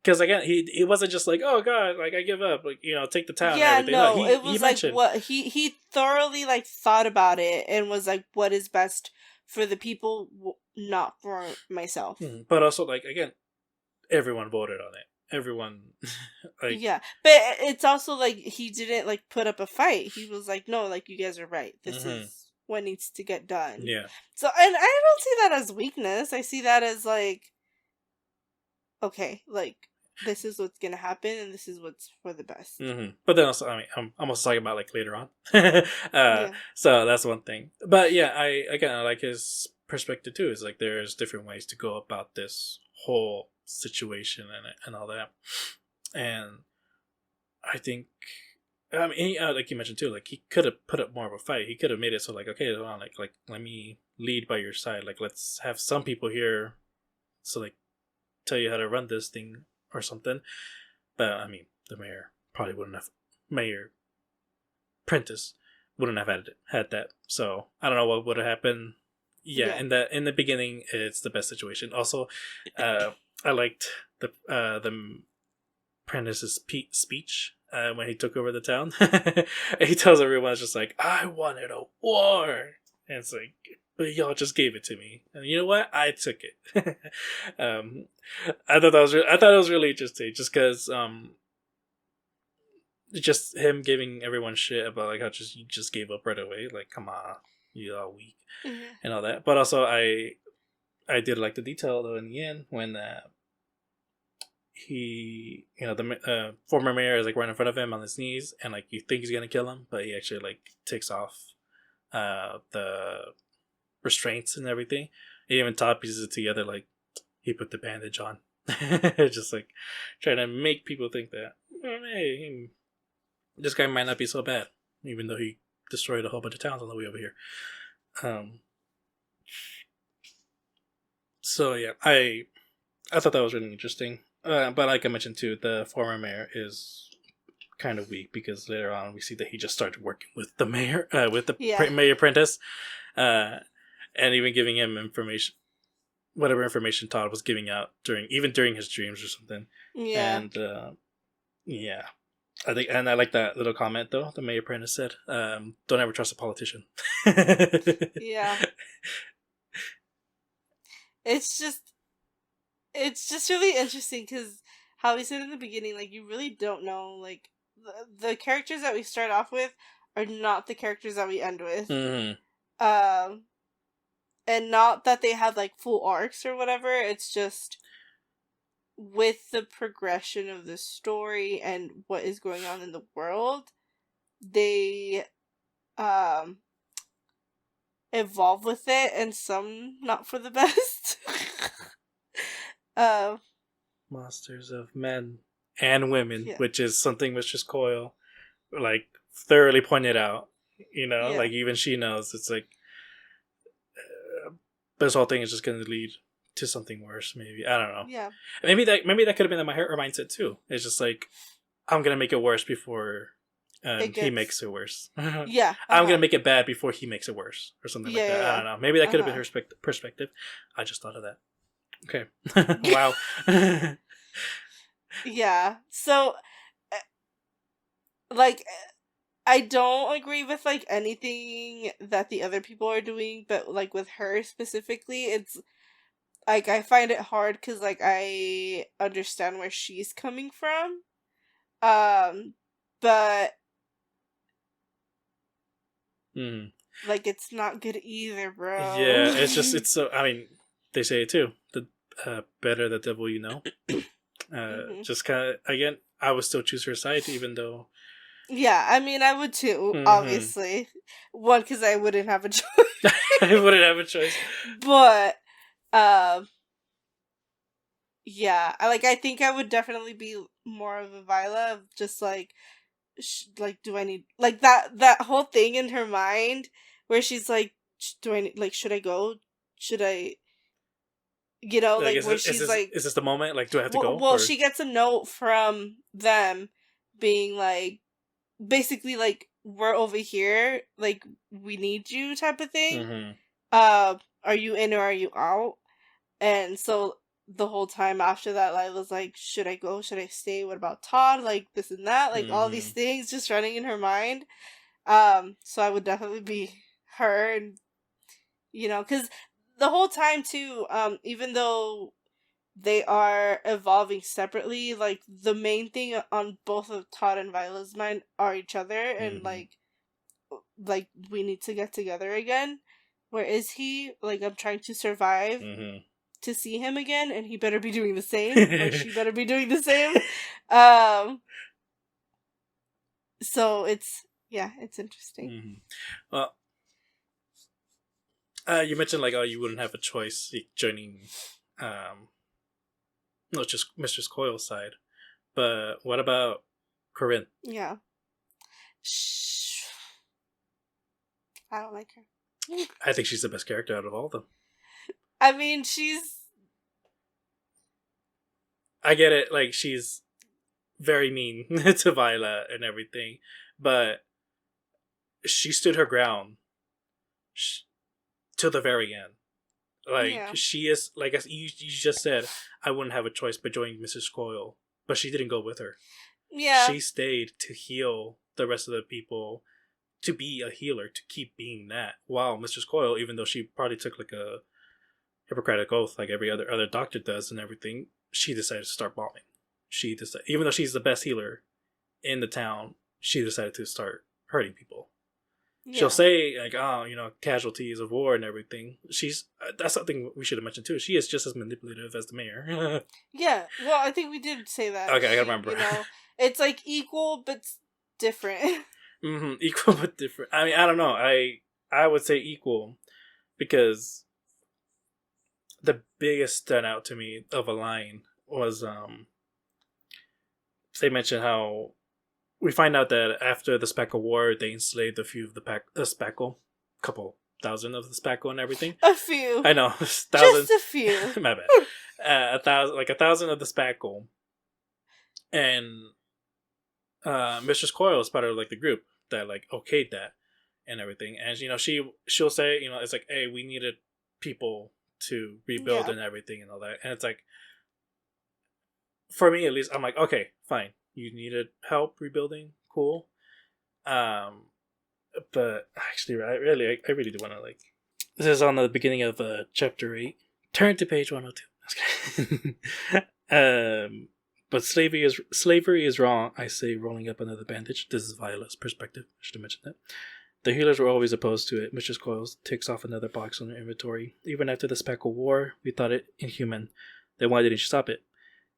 because again, he wasn't just like, oh god, like, I give up, like, take the town and yeah, everything. No, no, it he was like mentioned. what he thoroughly like thought about it and was like, what is best for the people, not for myself. But also, like, again, everyone voted on it. Everyone, like, Yeah, but it's also like he didn't like put up a fight. He was like, "No, like you guys are right. This is what needs to get done." yeah. So, and I don't see that as weakness. I see that as like, okay, like this is what's gonna happen, and this is what's for the best. But then also, I mean, I'm also talking about, like, later on. Yeah, So that's one thing. But yeah, I like his perspective too. Is like there's different ways to go about this whole situation and all that. And I think, I mean, like you mentioned too, like, he could have put up more of a fight. He could have made it so, like, okay, hold on, like let me lead by your side. Like, let's have some people here, so, like, tell you how to run this thing or something. But I mean, the mayor probably wouldn't have. Mayor Prentice wouldn't have had that. So I don't know what would have happened. Yeah, yeah, in the beginning, it's the best situation. Also, I liked the Prentice's speech when he took over the town. He tells everyone, it's just like, I wanted a war, and it's like, but y'all just gave it to me, and you know what? I took it. um, I thought it was really interesting, just because just him giving everyone shit about, like, how you just gave up right away. Like, come on, you are weak yeah, and all that. But also, I did like the detail though in the end when he, the former mayor is, like, right in front of him on his knees, and, like, you think he's gonna kill him, but he actually, like, takes off the restraints and everything. He even top pieces it together, like, he put the bandage on. Just, like, trying to make people think that, hey, this guy might not be so bad, even though he destroyed a whole bunch of towns on the way over here. So yeah, I thought that was really interesting. But like I mentioned too, the former mayor is kind of weak, because later on we see that he just started working with the mayor, with the yeah, mayor apprentice, uh, and even giving him information, whatever information Todd was giving out during his dreams or something. yeah, And yeah, I think, and I like that little comment though. The mayor apprentice said, "Don't ever trust a politician." yeah. It's just, it's just really interesting because how we said in the beginning, like you really don't know, like the characters that we start off with are not the characters that we end with. Mm-hmm. Um, and not that they have like full arcs or whatever. It's just with the progression of the story and what is going on in the world, they um evolve with it, and some not for the best. um Monsters of men and women, yeah, which is something Mistress Coyle, like, thoroughly pointed out. yeah, Like, even she knows it's like, this whole thing is just going to lead to something worse. Maybe, I don't know. yeah, Maybe that could have been her mindset too. It's just like, I'm gonna make it worse before it he gets, makes it worse. I'm yeah, gonna make it bad before he makes it worse, or something like yeah, that. I yeah, don't know. Maybe that could have been uh-huh. her perspective. I just thought of that. Okay. Wow. Yeah, so uh, like I don't agree with like anything that the other people are doing, but like with her specifically, it's like I find it hard because like I understand where she's coming from. Um, but Mm. like it's not good either, Yeah, bro. it's so. I mean, they say it too. The better the devil you know. Hmm. Just kind of, again, I would still choose her side, even though. Yeah, I mean, I would too, Mm-hmm. obviously. One, because I wouldn't have a choice. I wouldn't have a choice. But, um, yeah, I think I would definitely be more of a Viola of just like, like, do I need like that whole thing in her mind where she's like, do I need, like, should I go? Should I? You know, like, where is she's like, this the moment? Like, do I have to go? well, Or... she gets a note from them being like, basically like, we're over here, like, we need you type of thing. Mm-hmm. Are you in or are you out? And so the whole time after that, Lila's like, should I go? Should I stay? What about Todd? Like, this and that, like, all these things just running in her mind. So I would definitely be her, and because the whole time too, even though they are evolving separately, like, the main thing on both of Todd and Viola's mind are each other, and like we need to get together again. Where is he? Like, I'm trying to survive to see him again, and he better be doing the same, or she better be doing the same. So it's interesting. Well, you mentioned like, oh, you wouldn't have a choice joining, not just Mistress Coil's side, but what about Corinne? Yeah. I don't like her. I think she's the best character out of all of them. I mean, I get it, like, she's very mean to Viola and everything, but she stood her ground to the very end. Like, she is, like, as you just said, I wouldn't have a choice but joining Mrs. Coil, but she didn't go with her. Yeah. She stayed to heal the rest of the people, to be a healer, to keep being that. While Mrs. Coil, even though she probably took like a Hippocratic oath like every other doctor does and everything, she decided to start bombing. She decided, even though she's the best healer in the town, she decided to start hurting people. Yeah. She'll say like, oh, casualties of war and everything. That's something we should have mentioned too. She is just as manipulative as the mayor. Yeah, well, I think we did say that. Okay, I gotta remember. It's like equal but different. Equal but different. I mean, I don't know. I would say equal, because the biggest standout to me of a line was they mentioned how we find out that after the Spackle War, they enslaved a few of the Spackle, couple thousand of the Spackle and everything. A few. I know, thousands. Just a few. My bad. 1,000 of the Spackle, and Mistress Coil is part of like the group that like okayed that and everything, and she'll say, it's like, hey, we needed people to rebuild and everything and all that, and it's like, for me at least, I'm like, okay, fine, you needed help rebuilding, cool, but actually, I really do want to, like, this is on the beginning of chapter 8. Turn to page 102. But slavery is wrong, I say, rolling up another bandage. This is Viola's perspective. I should have mentioned that. The healers were always opposed to it. Mistress Coils takes off another box on her inventory. Even after the Spackle War, we thought it inhuman. Then why didn't you stop it?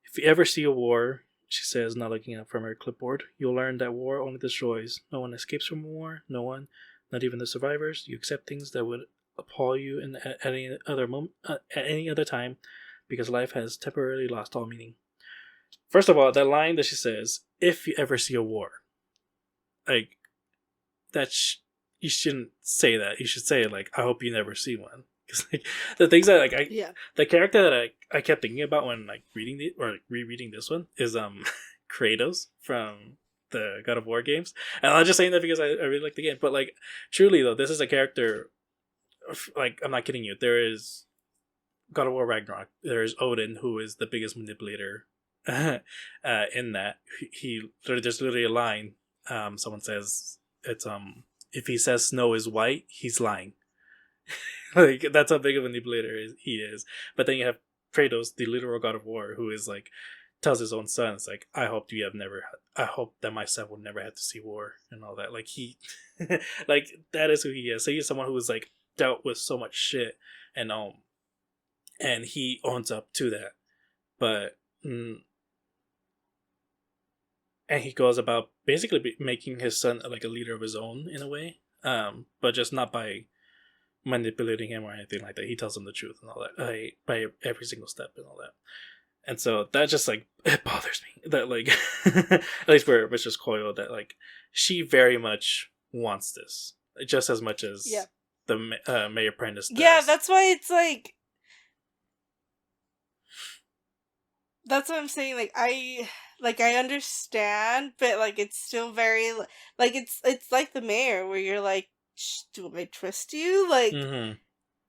If you ever see a war, she says, not looking up from her clipboard, you'll learn that war only destroys. No one escapes from war. No one, not even the survivors. You accept things that would appall you at any other moment, at any other time, because life has temporarily lost all meaning. First of all, that line that she says, if you ever see a war, like, that you shouldn't say that. You should say, like, I hope you never see one. Because, like, the things that, like, the character that I kept thinking about when, like, reading or like, rereading this one is Kratos from the God of War games. And I'm not just saying that because I really like the game, but, like, truly though, this is a character, like, I'm not kidding you. There is God of War Ragnarok. There is Odin, who is the biggest manipulator in that. There's literally a line. Someone says it's if he says snow is white, he's lying. Like, that's how big of a manipulator he is. But then you have Kratos, the literal God of War, who is like, tells his own sons, like, I hope that my son will never have to see war and all that. Like, he like, that is who he is. So he's someone who is like dealt with so much shit, and he owns up to that. But and he goes about basically making his son like a leader of his own in a way, but just not by manipulating him or anything like that. He tells him the truth and all that, by every single step and all that. And so that just, like, it bothers me that, like, at least for Mistress Coil, that, like, she very much wants this just as much as the Mayor Prentice does. Yeah, that's why it's like, that's what I'm saying. I understand, but like it's still very like it's like the mayor where you're like, do I trust you? Like, Mm-hmm.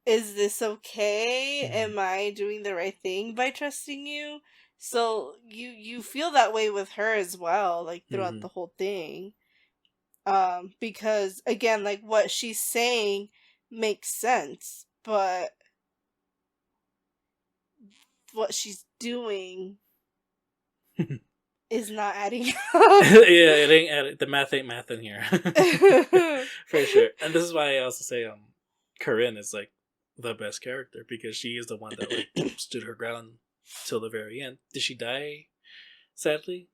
is this okay? Mm-hmm. Am I doing the right thing by trusting you? So you feel that way with her as well, like throughout Mm-hmm. the whole thing. Because again, like what she's saying makes sense, but what she's doing is not adding up. Yeah, it ain't the math ain't math in here. For sure. And this is why I also say Corinne is like the best character because she is the one that like stood her ground till the very end. Did she die sadly?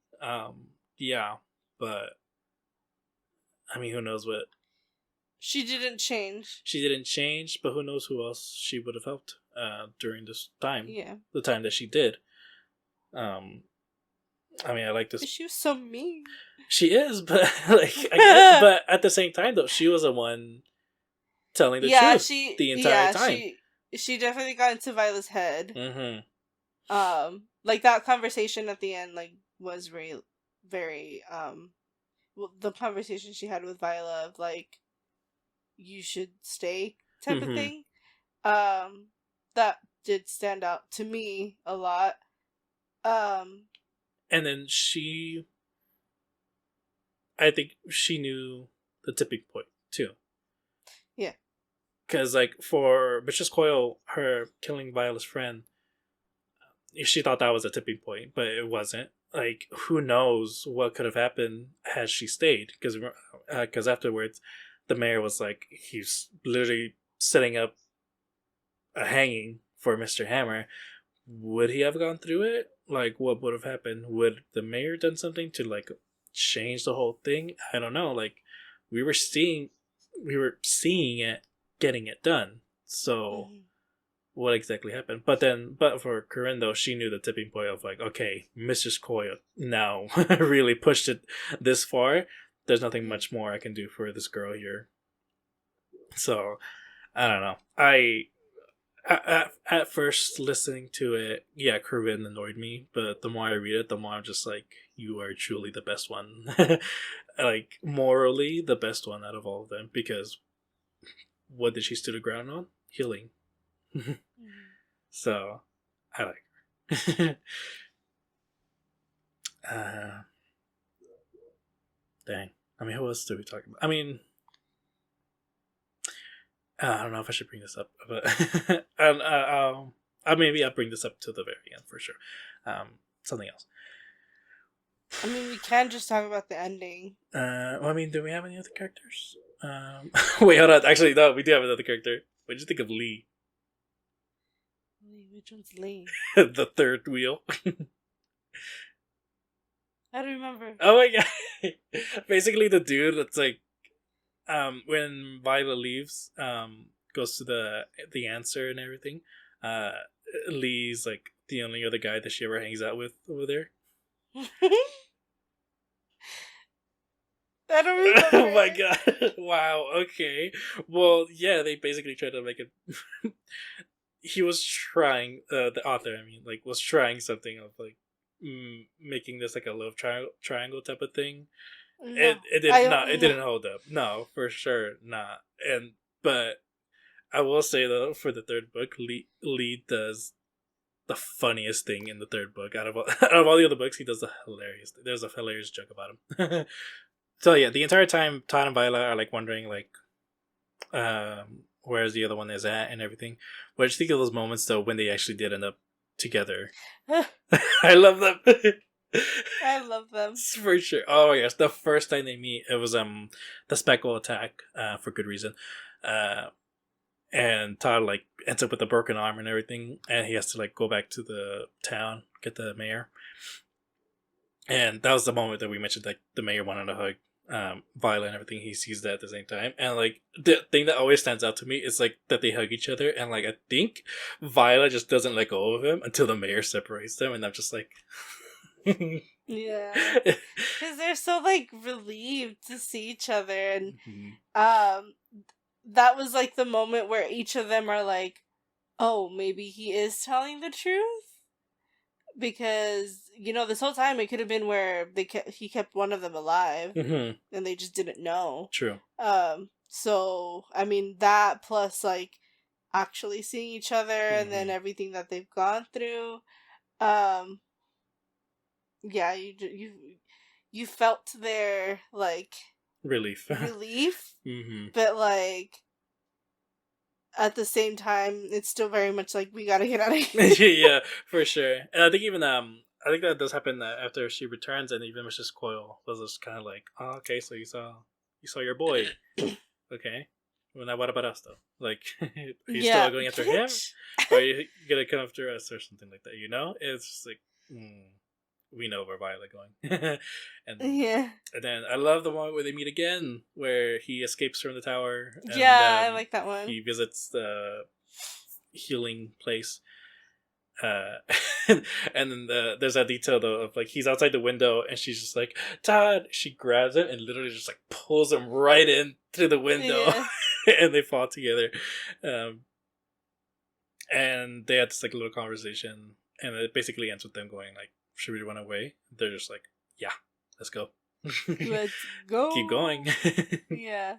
Yeah. But I mean who knows what She didn't change. she didn't change, but who knows who else she would have helped during this time. Yeah. The time that she did. Um I mean I like this. But she was so mean. She is, but like I guess, but at the same time though, she was the one telling the truth the entire time. She definitely got into Viola's head. Mm-hmm. Like that conversation at the end, like was very, very well, the conversation she had with Viola of like, you should stay type of Mm-hmm. thing. That did stand out to me a lot. And then I think she knew the tipping point too. Yeah. Because like for Beatrice Coyle, her killing Viola's friend, she thought that was a tipping point, but it wasn't. Like who knows what could have happened had she stayed? Because afterwards, the mayor was like he's literally setting up a hanging for Mr. Hammer. Would he have gone through it? Like, what would have happened? Would the mayor done something to like change the whole thing? I don't know. Like, we were seeing it getting it done. So, what exactly happened? But for Corinne though, she knew the tipping point of like, okay, Mrs. Coyle now really pushed it this far. There's nothing much more I can do for this girl here. So, I don't know. At first listening to it, yeah, Corinne annoyed me, but the more I read it, the more I'm just like, you are truly the best one. Like, morally, the best one out of all of them, because what did she stood the ground on? Healing. So, I like her. Dang. I mean, who else do we talk about? I mean, I don't know if I should bring this up, but maybe I'll bring this up to the very end for sure. Something else. I mean, we can just talk about the ending. Well, I mean, do we have any other characters? Wait, hold on. Actually, no, we do have another character. What did you think of Lee? Which one's Lee? The third wheel. I don't remember. Oh my god! Basically, the dude that's like, when Viola leaves, goes to the answer and everything. Lee's like the only other guy that she ever hangs out with over there. I don't remember. Oh my god! Wow. Okay. Well, yeah, they basically tried to make it. He was trying. The author, I mean, like, was trying something of like making this like a love triangle type of thing. No, It did not. It didn't hold up. No, for sure not. But I will say though, for the third book, Lee does the funniest thing in the third book out of all the other books. He does the hilarious. There's a hilarious joke about him. So yeah, the entire time Todd and Viola are like wondering like, where's the other one is at and everything. But I just think of those moments though when they actually did end up together. I love them. I love them for sure. Oh yes, the first time they meet, it was the Speckle attack, for good reason. And Todd like ends up with a broken arm and everything, and he has to like go back to the town, get the mayor. And that was the moment that we mentioned like the mayor wanted to hug Viola and everything. He sees that at the same time, and like the thing that always stands out to me is like that they hug each other, and like I think Viola just doesn't let go of him until the mayor separates them, and I'm just like. Yeah, because they're so like relieved to see each other, and that was like the moment where each of them are like, oh, maybe he is telling the truth, because this whole time it could have been where he kept one of them alive, Mm-hmm. and they just didn't know. True. So I mean that plus like actually seeing each other and then Mm-hmm. everything that they've gone through. Um, yeah, you felt their like Relief. relief, Mm-hmm. but like at the same time, it's still very much like we gotta get out of here. Yeah, for sure. And I think even I think that does happen after she returns, and even Mrs. Coyle was just kind of like, oh, okay, so you saw your boy, okay. Well, now what about us though? Like, are you Yeah, still going after him, bitch. or are you gonna come after us or something like that? It's just like, we know where Violet going, and Yeah, and then I love the one where they meet again, where he escapes from the tower and yeah, I like that one. he visits the healing place. Uh, and then there's that detail though of like he's outside the window and she's just like, Todd. She grabs him and literally just like pulls him right in through the window, Yeah, and they fall together. Um, and they had this like little conversation, and it basically ends with them going like, "Should we run away?" They're just like, "Yeah, let's go." let's go. Keep going. Yeah.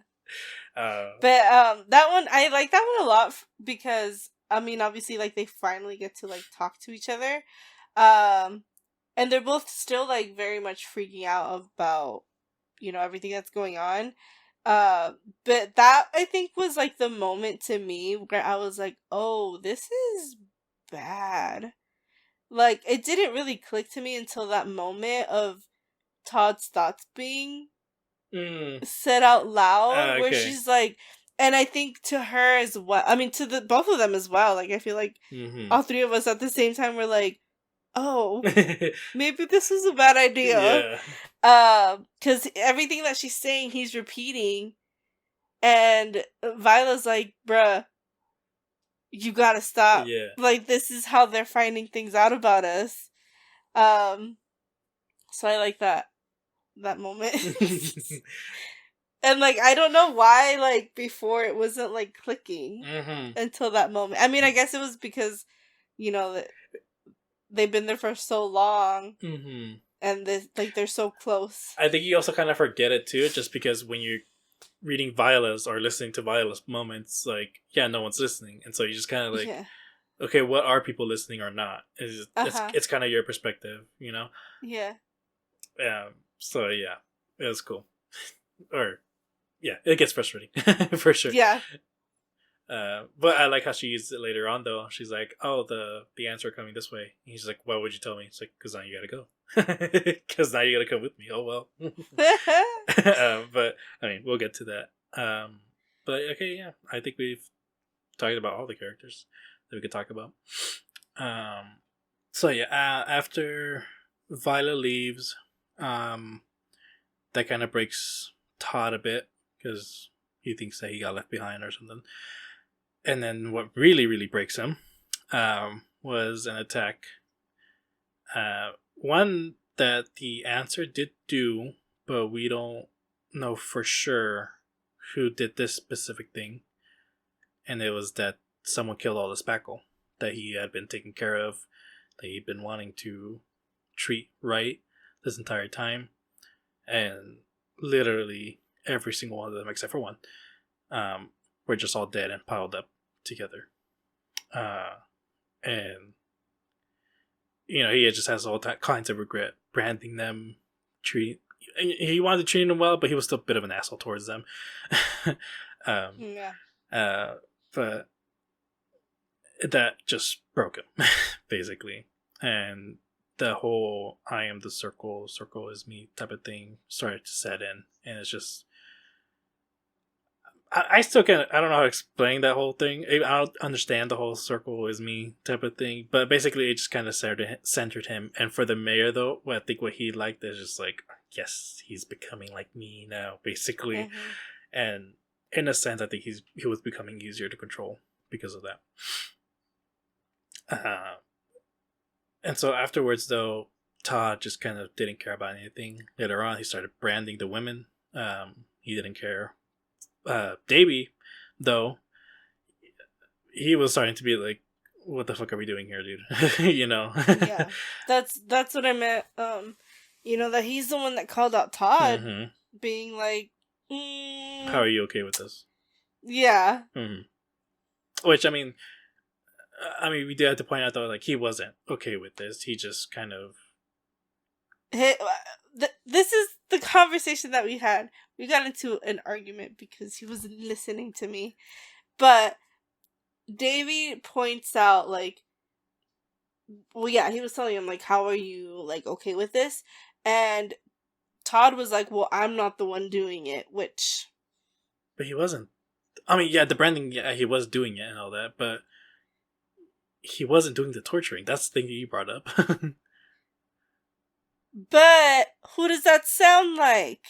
uh, But that one I like that one a lot because I mean obviously like they finally get to like talk to each other. And they're both still like very much freaking out about everything that's going on. But that I think was like the moment to me where I was like, "Oh, this is bad." Like it didn't really click to me until that moment of Todd's thoughts being mm, said out loud where okay. she's like, and I think to her as well, I mean to the both of them as well, like I feel like Mm-hmm. all three of us at the same time were like, oh, maybe this was a bad idea. Yeah. Because everything that she's saying he's repeating, and Viola's like, bruh, you gotta stop, Yeah. like this is how they're finding things out about us. So I like that moment. And like I don't know why like before it wasn't like clicking Mm-hmm. until that moment. I mean, I guess it was because that they've been there for so long Mm-hmm. and they're so close. I think you also kind of forget it too, just because when you're reading Viola's or listening to Viola's moments, like, yeah, no one's listening, and so you just kind of like, Yeah. okay, what are people listening or not? It's kind of your perspective, Yeah. So yeah, it was cool. Or yeah, it gets frustrating for sure. Yeah. But I like how she used it later on though. She's like, "Oh, the answer coming this way." And he's like, "Why would you tell me?" It's like, "Cause now you gotta go. Cause now you gotta come with me." Oh well. But I mean, we'll get to that. But okay, yeah, I think we've talked about all the characters that we could talk about. So yeah, after Viola leaves, that kind of breaks Todd a bit because he thinks that he got left behind or something. And then what really, really breaks him was an attack. One that the answer did do, but we don't know for sure who did this specific thing. And it was that someone killed all the spackle that he had been taking care of, that he'd been wanting to treat right this entire time. And literally every single one of them, except for one, were just all dead and piled up together. And he just has all kinds of regret branding them. He wanted to treat them well, but he was still a bit of an asshole towards them. Yeah. But that just broke him, basically. And the whole "I am the circle, circle is me" type of thing started to set in, and it's just I still can't. I don't know how to explain that whole thing. I don't understand the whole "circle is me" type of thing, but basically it just kind of centered him. And for the mayor, though, I think what he liked is just like, yes, he's becoming like me now, basically. Mm-hmm. And in a sense, I think he was becoming easier to control because of that. And so afterwards, though, Todd just kind of didn't care about anything. Later on, he started branding the women. He didn't care. Davey, though, he was starting to be like, what the fuck are we doing here, dude? You know? Yeah, that's what I meant. That he's the one that called out Todd, being like, how are you okay with this? Yeah. Which, I mean, we do have to point out, though, like, he wasn't okay with this. He just kind of... This is the conversation that we had. We got into an argument because he wasn't listening to me. But Davey points out, like, well, yeah, he was telling him, like, how are you, like, okay with this? And Todd was like, well, I'm not the one doing it, which... But he wasn't. I mean, yeah, the branding, yeah, he was doing it and all that, but he wasn't doing the torturing. That's the thing that you brought up. But who does that sound like?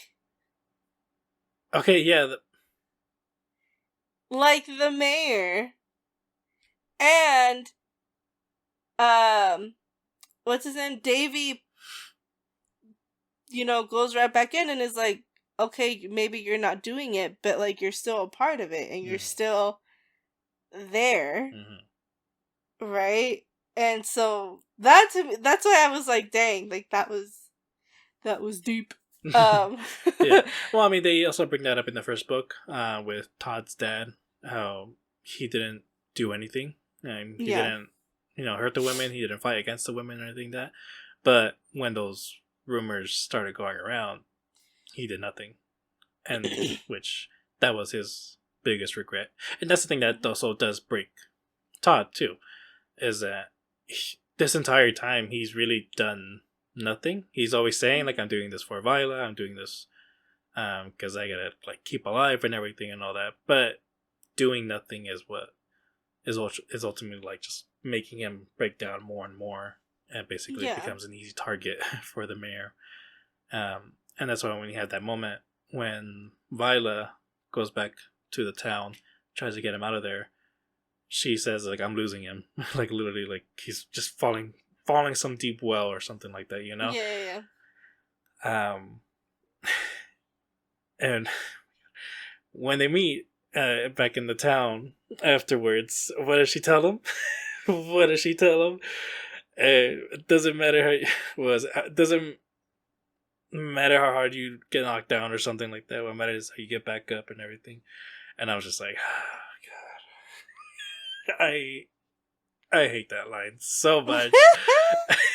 Okay, yeah. Like the mayor. And, what's his name? Davey, goes right back in and is like, okay, maybe you're not doing it, but, like, you're still a part of it, and you're still there. Right? And so, that's why I was like, dang, like, that was deep. Yeah. Well, I mean, they also bring that up in the first book, with Todd's dad, how he didn't do anything. He didn't, hurt the women. He didn't fight against the women or anything like that. But when those rumors started going around, he did nothing. And which, that was his biggest regret. And that's the thing that also does break Todd, too, is that this entire time he's really done nothing. He's always saying, like, I'm doing this for Viola, I'm doing this because I gotta, like, keep alive and everything and all that. But doing nothing is what is ultimately, like, just making him break down more and more, and basically becomes an easy target for the mayor. And that's why when you have that moment when Viola goes back to the town, tries to get him out of there, she says, like, I'm losing him. Like, literally, like, he's just falling some deep well or something like that, Yeah. And when they meet back in the town afterwards, what does she tell him? What does she tell him? It doesn't matter how hard you get knocked down or something like that. What matters is how you get back up and everything. And I was just like, oh, God. I hate that line so much.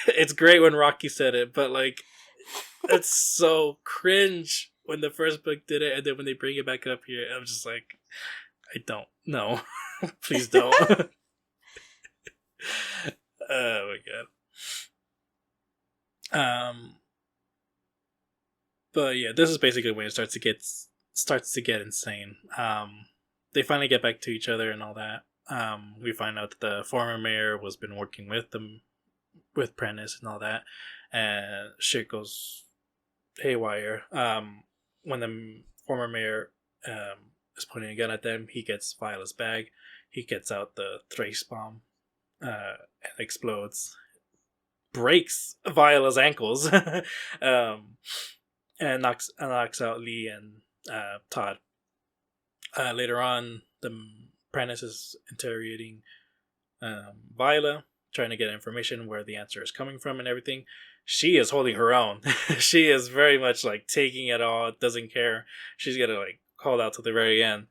It's great when Rocky said it, but, like, it's so cringe when the first book did it, and then when they bring it back up here, I'm just like, I don't. No. Please don't. Oh my God. But yeah, this is basically when it starts to get insane. They finally get back to each other and all that. We find out that the former mayor was been working with them, with Prentice and all that, and shit goes haywire. When the former mayor is pointing a gun at them, he gets Viola's bag. He gets out the trace bomb, and explodes, breaks Viola's ankles, and knocks out Lee and Todd. Later on, the Prentice is interrogating Viola, trying to get information where the answer is coming from and everything. She is holding her own. She is very much, like, taking it all, doesn't care. She's gonna, like, hold out to the very end.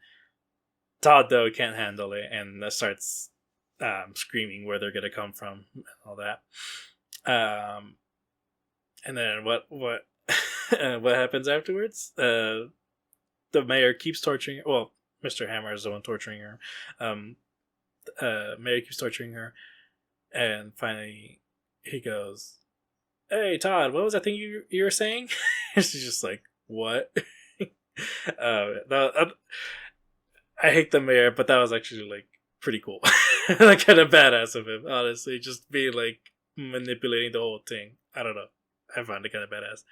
Todd, though, can't handle it and starts screaming where they're gonna come from and all that. And then what what happens afterwards? The mayor keeps torturing her. Well, Mr. Hammer is the one torturing her. Mayor keeps torturing her, and finally he goes, "Hey, Todd, what was that thing you were saying?" She's just like, "What?" I hate the mayor, but that was actually, like, pretty cool. Like, kind of badass of him, honestly, just being, like, manipulating the whole thing. I don't know. I found it kind of badass.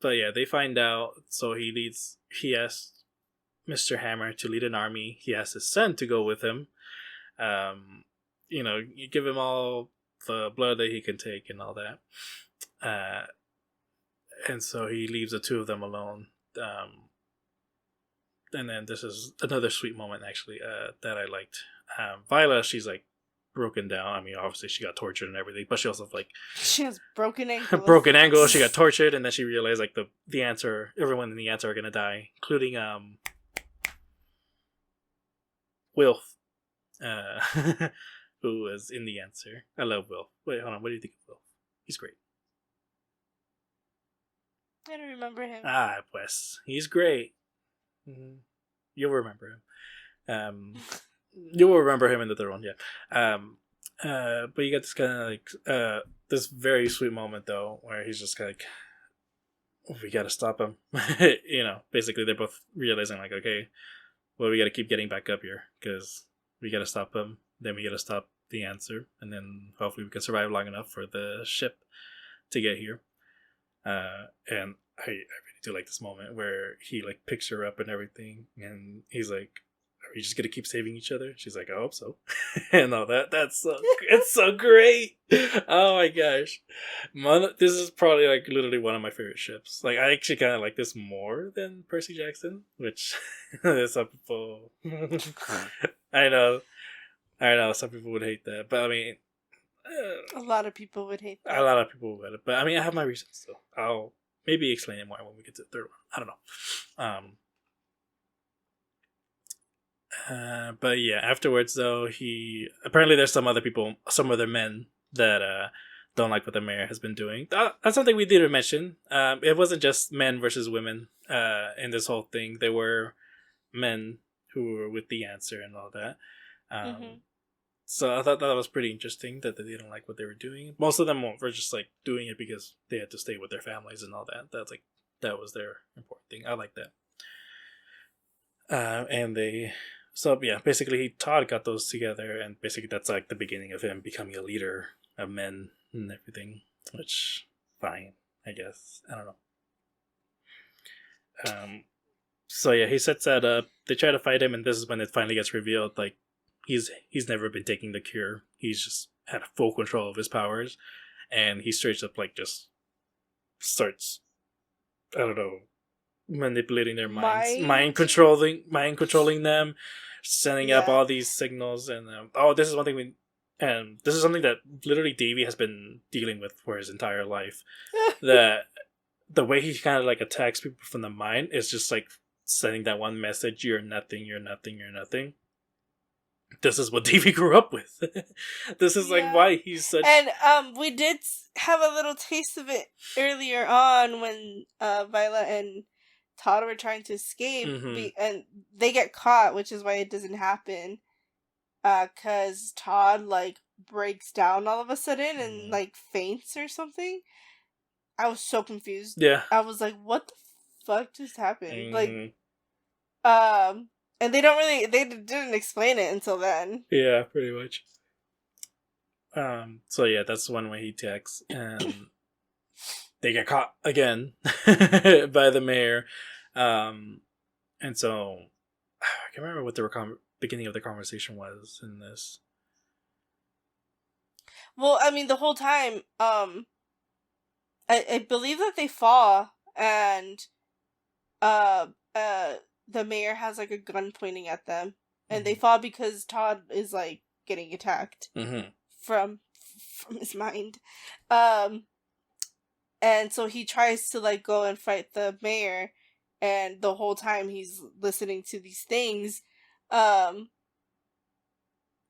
But yeah, they find out. So he asks Mr. Hammer to lead an army. He asks his son to go with him. You give him all the blood that he can take and all that. And so he leaves the two of them alone. and then this is another sweet moment actually that I liked. Viola, she's like broken down. I mean, obviously she got tortured and everything, but she also like She has broken ankles. broken ankle. She got tortured, and then she realized like the answer. Everyone in the answer are gonna die, including Wilf, who was in the answer. I love Wilf. Wait, hold on. What do you think of Wilf? He's great. I don't remember him. Pues he's great. You'll remember him. You will remember him in the third one, yeah. But you get this kind of like this very sweet moment though, where he's just like, we gotta stop him. You know, basically they're both realizing like, okay, well, we gotta keep getting back up here because we gotta stop him. Then we gotta stop the answer, and then hopefully we can survive long enough for the ship to get here. And I really do like this moment where he like picks her up and everything, and he's like, "Are we just gonna keep saving each other?" She's like, "I hope so." And all that. It's so great. Oh my gosh, this is probably like literally one of my favorite ships. Like I actually kind of like this more than Percy Jackson, which some people. I know, some people would hate that, but I mean. A lot of people would hate that. A lot of people would, but I mean, I have my reasons, so I'll maybe explain it more when we get to the third one. I don't know. But yeah, afterwards though, apparently there's some other men that don't like what the mayor has been doing. That's something we didn't mention. It wasn't just men versus women in this whole thing. There were men who were with the answer and all that. So I thought that was pretty interesting that they didn't like what they were doing. Most of them were just like doing it because they had to stay with their families and all that. That was their important thing. I like that. Basically Todd got those together, and basically that's like the beginning of him becoming a leader of men and everything, which fine, I guess. I don't know. So yeah, he sets that up. They try to fight him, and this is when it finally gets revealed, like, He's never been taking the cure. He's just had full control of his powers, and he straight up like just starts, I don't know, manipulating their minds, mind controlling them, sending up all these signals, and this is one thing this is something that literally Davy has been dealing with for his entire life. That the way he kind of like attacks people from the mind is just like sending that one message: "You're nothing. You're nothing. You're nothing." This is what Davy grew up with. This is like why he's such. And we did have a little taste of it earlier on when Viola and Todd were trying to escape, and they get caught, which is why it doesn't happen. Cause Todd like breaks down all of a sudden and like faints or something. I was so confused. Yeah, I was like, "What the fuck just happened?" Like, and they didn't explain it until then. Yeah, pretty much. So yeah, that's one way he attacks, and they get caught again by the mayor. And so I can't remember what the beginning of the conversation was in this. Well, I mean, the whole time, I believe that they fall, and the mayor has like a gun pointing at them, and they fall because Todd is like getting attacked from his mind, and so he tries to like go and fight the mayor, and the whole time he's listening to these things, and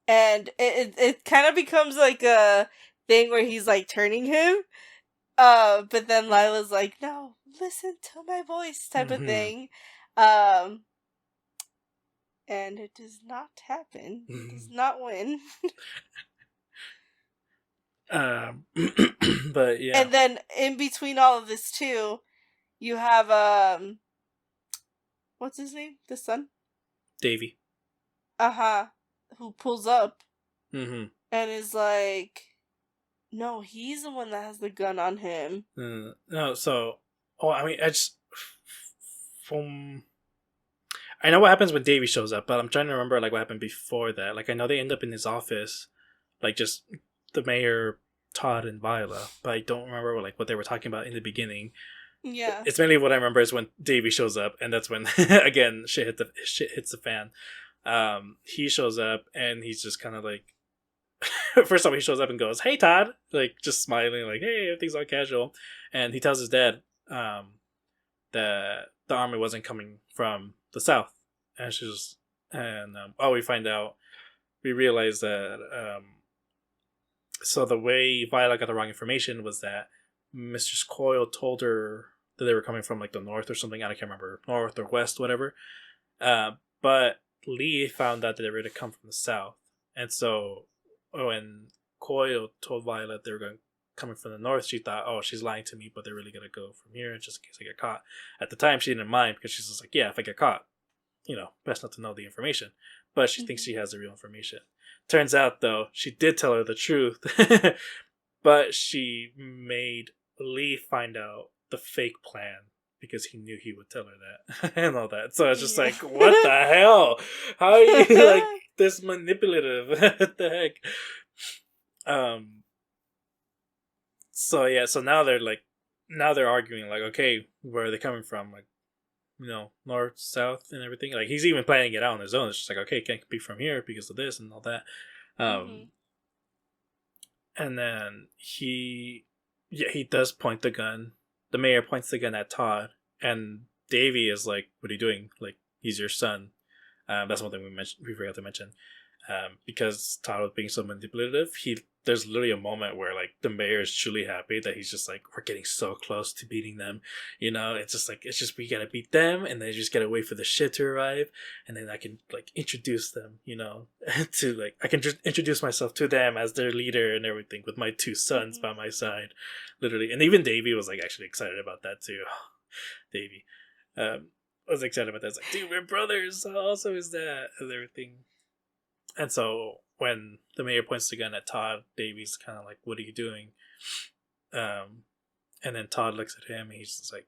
it kind of becomes like a thing where he's like turning him, but then Lila's like, "No, listen to my voice," type of thing. And it does not happen. It does not win. But yeah. And then in between all of this too, you have what's his name? The son? Davy. Who pulls up and is like, no, he's the one that has the gun on him. No, so I mean, I know what happens when Davy shows up, but I'm trying to remember like what happened before that. Like I know they end up in his office, like just the mayor, Todd, and Viola, but I don't remember like what they were talking about in the beginning. Yeah. It's mainly what I remember is when Davy shows up, and that's when again shit hits the fan. He shows up and he's just kind of like, first off, he shows up and goes, "Hey, Todd," like just smiling, like, "Hey, everything's all casual," and he tells his dad that the army wasn't coming from the south, and we realize that so the way Violet got the wrong information was that Mistress Coyle told her that they were coming from like the north or something. I can't remember, north or west, whatever. But Lee found out that they were going to come from the south, and so when Coyle told Violet they were coming from the north, she thought, "Oh, she's lying to me," but they're really going to go from here just in case I get caught. At the time, she didn't mind because she's just like, "Yeah, if I get caught, best not to know the information." But she thinks she has the real information. Turns out, though, she did tell her the truth, but she made Lee find out the fake plan because he knew he would tell her that and all that. So it's just like, what the hell? How are you like this manipulative? What the heck? So yeah, so now they're arguing like, okay, where are they coming from? Like, north, south, and everything. Like he's even planning it out on his own. It's just like, okay, can't be from here because of this and all that. And then he does point the gun. The mayor points the gun at Todd, and Davy is like, "What are you doing? Like, he's your son." That's one thing we forgot to mention. Because Todd was being so manipulative, there's literally a moment where like the mayor is truly happy that he's just like, "We're getting so close to beating them." It's just we gotta beat them, and then just gotta wait for the shit to arrive, and then I can like introduce them, to like I can just introduce myself to them as their leader and everything with my two sons by my side, literally. And even Davey was like actually excited about that too. Davey, was excited about that. It's like, dude, we're brothers. How awesome is that? And everything. And so when the mayor points the gun at Todd, Davy's kind of like, "What are you doing?" And then Todd looks at him and he's just like,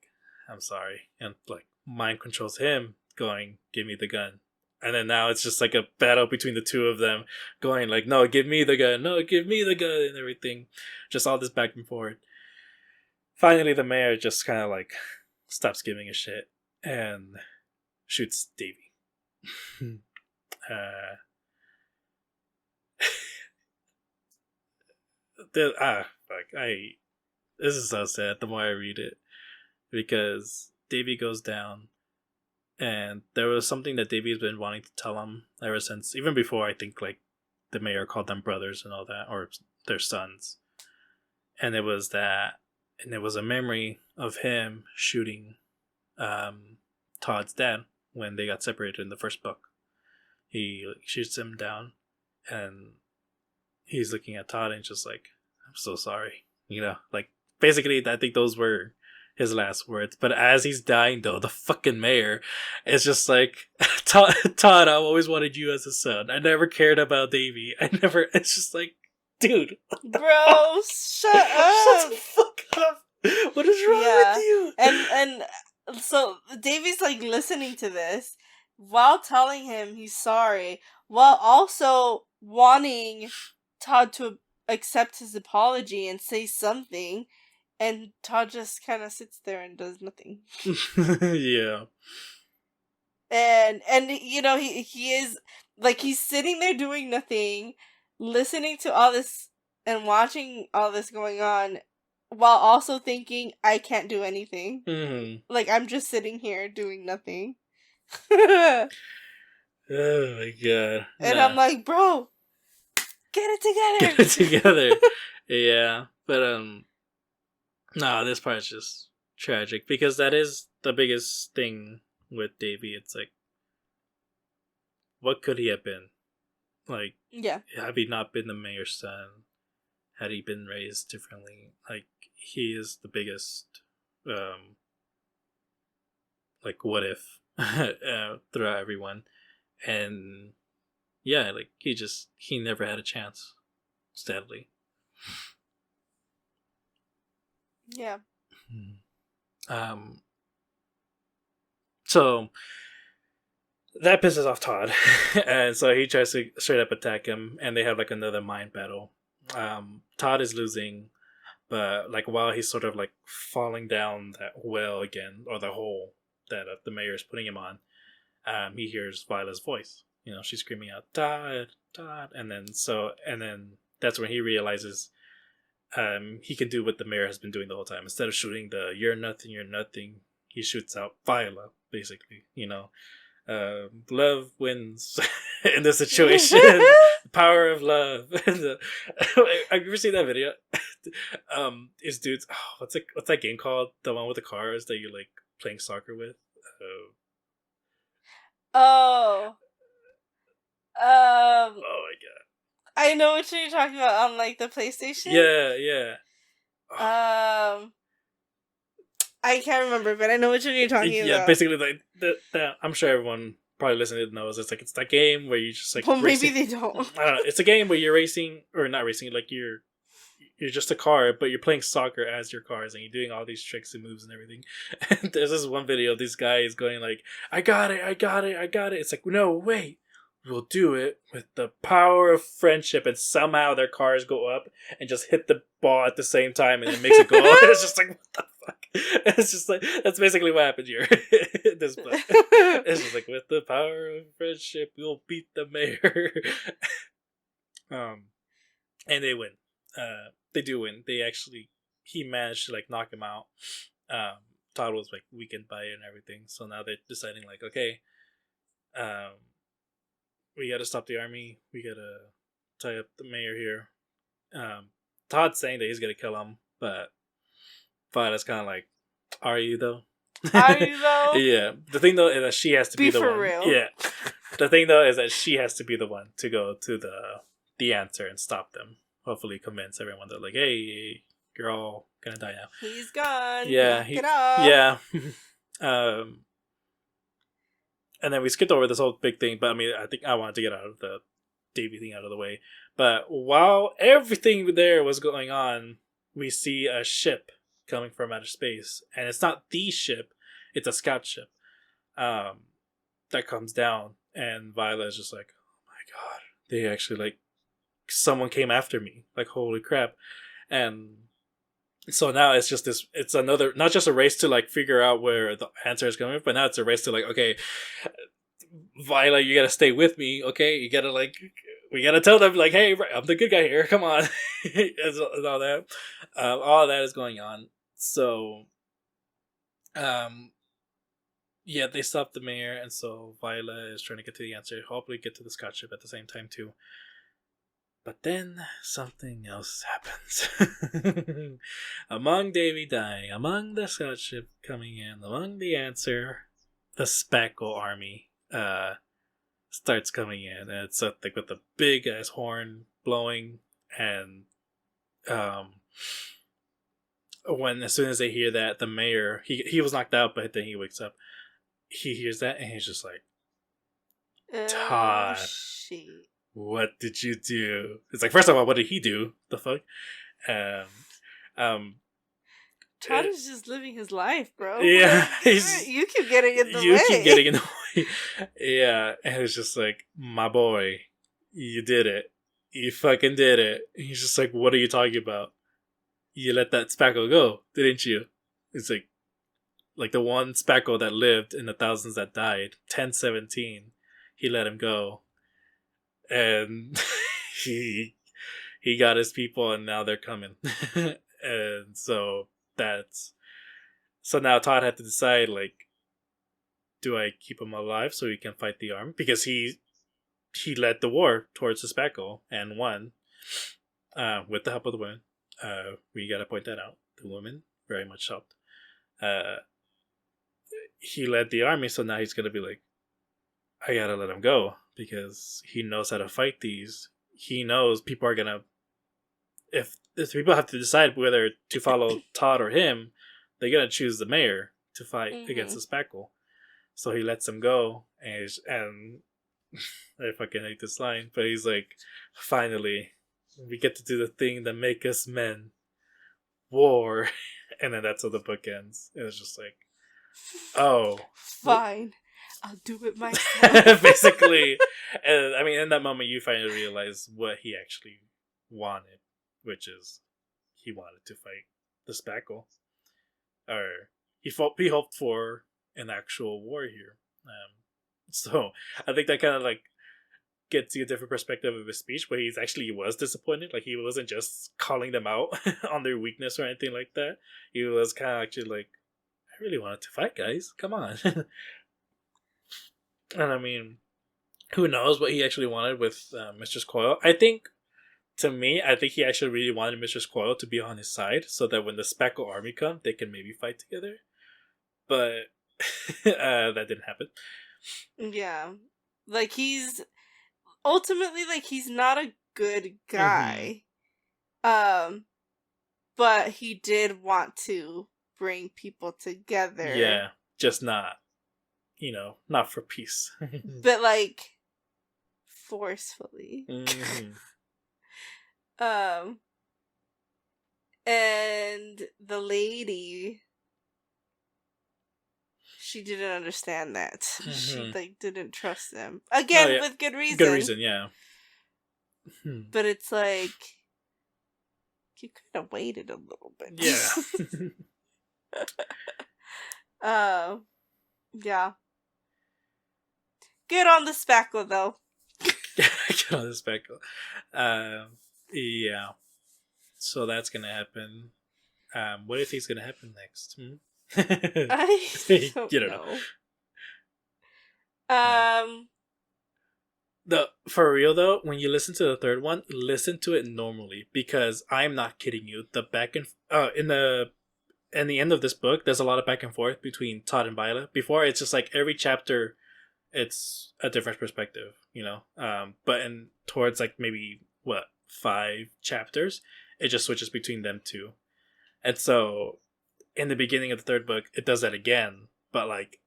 "I'm sorry." And like mind controls him, going, "Give me the gun." And then now it's just like a battle between the two of them, going like, "No, give me the gun. No, give me the gun," and everything. Just all this back and forth. Finally, the mayor just kind of like stops giving a shit and shoots Davy. This is so sad the more I read it, because Davy goes down, and there was something that Davy's been wanting to tell him ever since, even before I think like the mayor called them brothers and all that, or their sons. And it was a memory of him shooting Todd's dad when they got separated in the first book. He shoots him down, and he's looking at Todd and just like, "I'm so sorry." Like basically I think those were his last words. But as he's dying though, the fucking mayor is just like, Todd, I've always wanted you as a son. I never cared about Davy. It's just like, dude. Bro, shut up. Shut the fuck up. What is wrong with you? And so Davy's like listening to this while telling him he's sorry, while also wanting Todd to accept his apology and say something, and Todd just kind of sits there and does nothing. Yeah. And he is like, he's sitting there doing nothing, listening to all this and watching all this going on, while also thinking, I can't do anything. Mm-hmm. Like, I'm just sitting here doing nothing. Oh my god. And I'm like, bro, get it together. Get it together. Yeah. But no, this part's just tragic, because that is the biggest thing with Davy. It's like, what could he have been? Like, Yeah. had he not been the mayor's son, had he been raised differently, like, he is the biggest like what if throughout everyone. And yeah, like he never had a chance, sadly. Yeah. So that pisses off Todd, and so he tries to straight up attack him, and they have like another mind battle. Todd is losing, But like while he's sort of like falling down that well again, or the hole that the mayor is putting him on, he hears Viola's voice. You know, she's screaming out "Todd, Todd," and then that's when he realizes he can do what the mayor has been doing the whole time. Instead of shooting the "You're nothing, you're nothing," he shoots out Viola. Basically, you know, love wins in this situation. The power of love. Have you ever seen that video? Is dudes? Oh, what's that game called? The one with the cars that you like playing soccer with. Oh. Oh my god. I know what you're talking about on like the PlayStation. Yeah. I can't remember, but I know what you're talking about. Yeah, basically like the I'm sure everyone probably listening knows it's that game where you just like well, racing. maybe they don't. I don't know. It's a game where you're racing or not racing, like you're just a car, but you're playing soccer as your cars and you're doing all these tricks and moves and everything. And there's this one video, this guy is going like, I got it. It's like, no, wait. We'll do it with the power of friendship, and somehow their cars go up and just hit the ball at the same time, and it makes a goal. It's just like, what the fuck? It's just like that's basically what happened here in this book. It's just like, with the power of friendship, we'll beat the mayor. And they win. They do win. He managed to like knock him out. Todd was like weakened by it and everything, so now they're deciding like, okay, we gotta stop the army. We gotta tie up the mayor here. Todd's saying that he's gonna kill him, but Viola's kind of like, are you though? Are you though? Yeah. The thing though is that she has to be the for one. real. Yeah. The thing though is that she has to be the one to go to the answer and stop them. Hopefully, convince everyone that like, hey, you're all gonna die now. He's gone. Yeah. Get off. Yeah. And then we skipped over this whole big thing, but I mean, I think I wanted to get out of the Davy thing out of the way. But while everything there was going on, we see a ship coming from outer space, and it's not the ship; it's a scout ship that comes down. And Viola is just like, "Oh my god, they actually like someone came after me! Like holy crap!" And so now it's just this. It's another, not just a race to like figure out where the answer is coming, but now it's a race to like, okay, Viola, you gotta stay with me. Okay, you gotta like, we gotta tell them like, hey, I'm the good guy here. Come on, and all that. All that is going on. So, yeah, they stop the mayor, and so Viola is trying to get to the answer. Hopefully, get to the Scotch ship at the same time too. But then something else happens. Among Davy dying, among the Scotch ship coming in, among the answer, the Spackle army starts coming in, and it's like with a big ass horn blowing, and as soon as they hear that, the mayor he was knocked out, but then he wakes up. He hears that, and he's just like, Todd. Shit. What did you do? It's like, first of all, what did he do? The fuck? Todd is just living his life, bro. Yeah. You keep getting in the way. You keep getting in the way. Yeah. And it's just like, my boy, you did it. You fucking did it. And he's just like, what are you talking about? You let that spackle go, didn't you? It's like the one spackle that lived in the thousands that died, 1017, he let him go. And he got his people, and now they're coming. And so now Todd had to decide, like, do I keep him alive so he can fight the army? Because he led the war towards the Spackle and won with the help of the women. We gotta point that out. The women very much helped. He led the army, so now he's gonna be like, I gotta let him go, because he knows how to fight these. He knows people are gonna, if people have to decide whether to follow Todd or him, they're gonna choose the mayor to fight against the Spackle. So he lets him go, and I fucking hate this line, but he's like, finally, we get to do the thing that make us men. War. And then that's how the book ends. It was just like, oh. Fine. I'll do it myself. Basically. And I mean, in that moment, you finally realize what he actually wanted, which is he wanted to fight the Spackle, or he hoped for an actual war here. So I think that kind of like gets you a different perspective of his speech, where he was disappointed. Like he wasn't just calling them out on their weakness or anything like that. He was kind of actually like, I really wanted to fight, guys. Come on. And I mean, who knows what he actually wanted with Mistress Coil? I think he actually really wanted Mistress Coil to be on his side, so that when the Spackle army come, they can maybe fight together. But that didn't happen. Yeah. Like, he's ultimately, like, he's not a good guy. But he did want to bring people together. Yeah, just not, not for peace. But, like, forcefully. And the lady, she didn't understand that. She, like, didn't trust them. Again, with good reason. Good reason, yeah. But it's like, you could have waited a little bit. Yeah. Yeah. Good on the Spackle, though. Good on the Spackle. Yeah. So that's gonna happen. What do you think is gonna happen next? I don't know. For real though, when you listen to the third one, listen to it normally, because I'm not kidding you. The back and in the end of this book, there's a lot of back and forth between Todd and Violet. Before, it's just like every chapter, it's a different perspective, but towards like maybe 5 chapters, it just switches between them two. And so in the beginning of the third book, it does that again, but like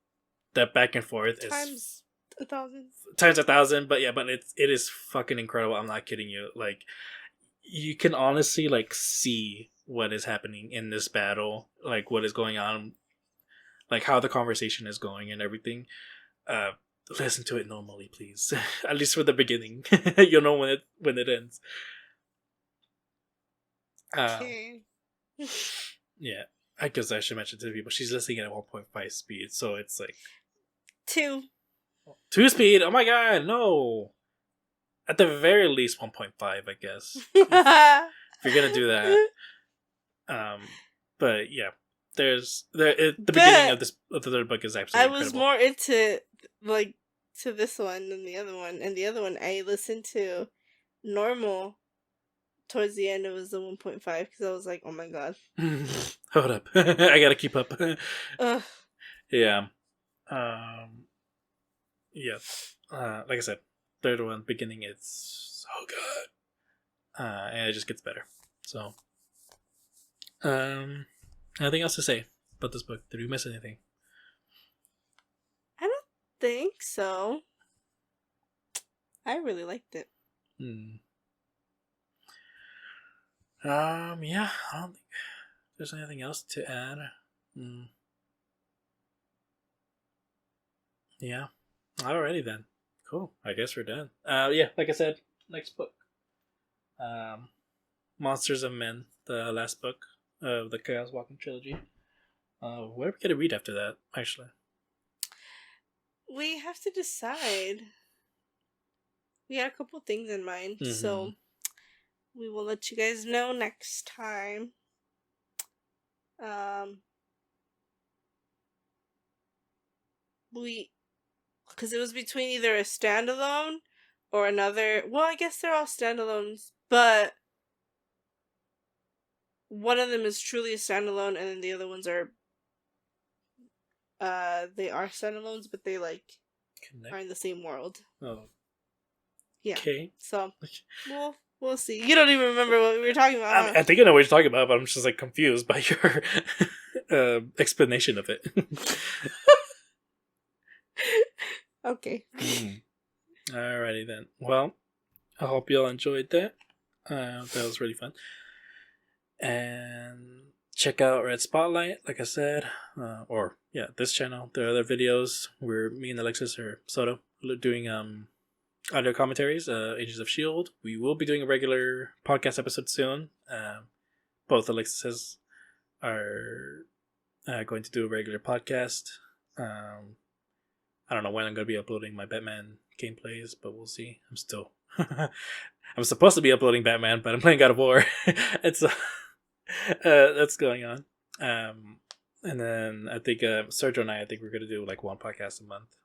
that back and forth is times 1,000. Times 1,000, but it is fucking incredible. I'm not kidding you. Like, you can honestly like see what is happening in this battle, like what is going on, like how the conversation is going and everything. Listen to it normally, please. At least for the beginning. You'll know when it ends. Okay. Yeah, I guess I should mention to people, she's listening at 1.5 speed, so it's like 2 speed. Oh my god, no! At the very least 1.5, I guess. If you're gonna do that. But yeah, the beginning of the third book is absolutely incredible. I was more into like to this one than the other one, and the other one I listened to normal. Towards the end, it was the 1.5 because I was like, "Oh my god, hold up, I gotta keep up." Yeah, yeah. Like I said, third one beginning, it's so good, and it just gets better. So, anything else to say about this book? Did we miss anything? I don't think so. I really liked it. Yeah, I don't think there's anything else to add. Yeah. Alrighty then. Cool. I guess we're done. Yeah, like I said, next book. Monsters of Men, the last book of the Chaos Walking trilogy. What are we gonna read after that, actually? We have to decide. We had a couple things in mind, so we will let you guys know next time. Because it was between either a standalone or another. Well, I guess they're all standalones, but one of them is truly a standalone, and then the other ones are. They are standalones, but they like are in the same world. Oh. Yeah. Okay. So we'll see. You don't even remember what we were talking about. I think I know what you're talking about, but I'm just like confused by your explanation of it. Okay. Alrighty then. Well, I hope you all enjoyed that. That was really fun. And check out Red Spotlight, like I said, this channel. There are other videos where me and Alexis or Soto doing audio commentaries. Agents of S.H.I.E.L.D. We will be doing a regular podcast episode soon. both Alexis are going to do a regular podcast. I don't know when I'm going to be uploading my Batman gameplays, but we'll see. I'm still... I'm supposed to be uploading Batman, but I'm playing God of War. It's that's going on. And then I think Sergio and I think we're going to do like one podcast a month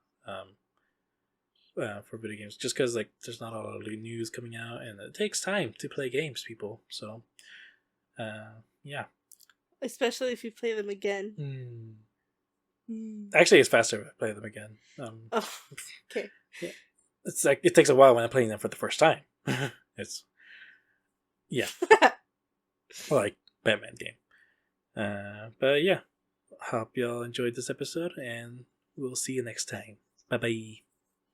for video games. Just because like there's not a lot of news coming out, and it takes time to play games, people. So, yeah. Especially if you play them again. Actually, it's faster if I play them again. Oh, okay. Yeah. It's like it takes a while when I'm playing them for the first time. It's like Batman game. But yeah, hope y'all enjoyed this episode, and we'll see you next time. Bye bye.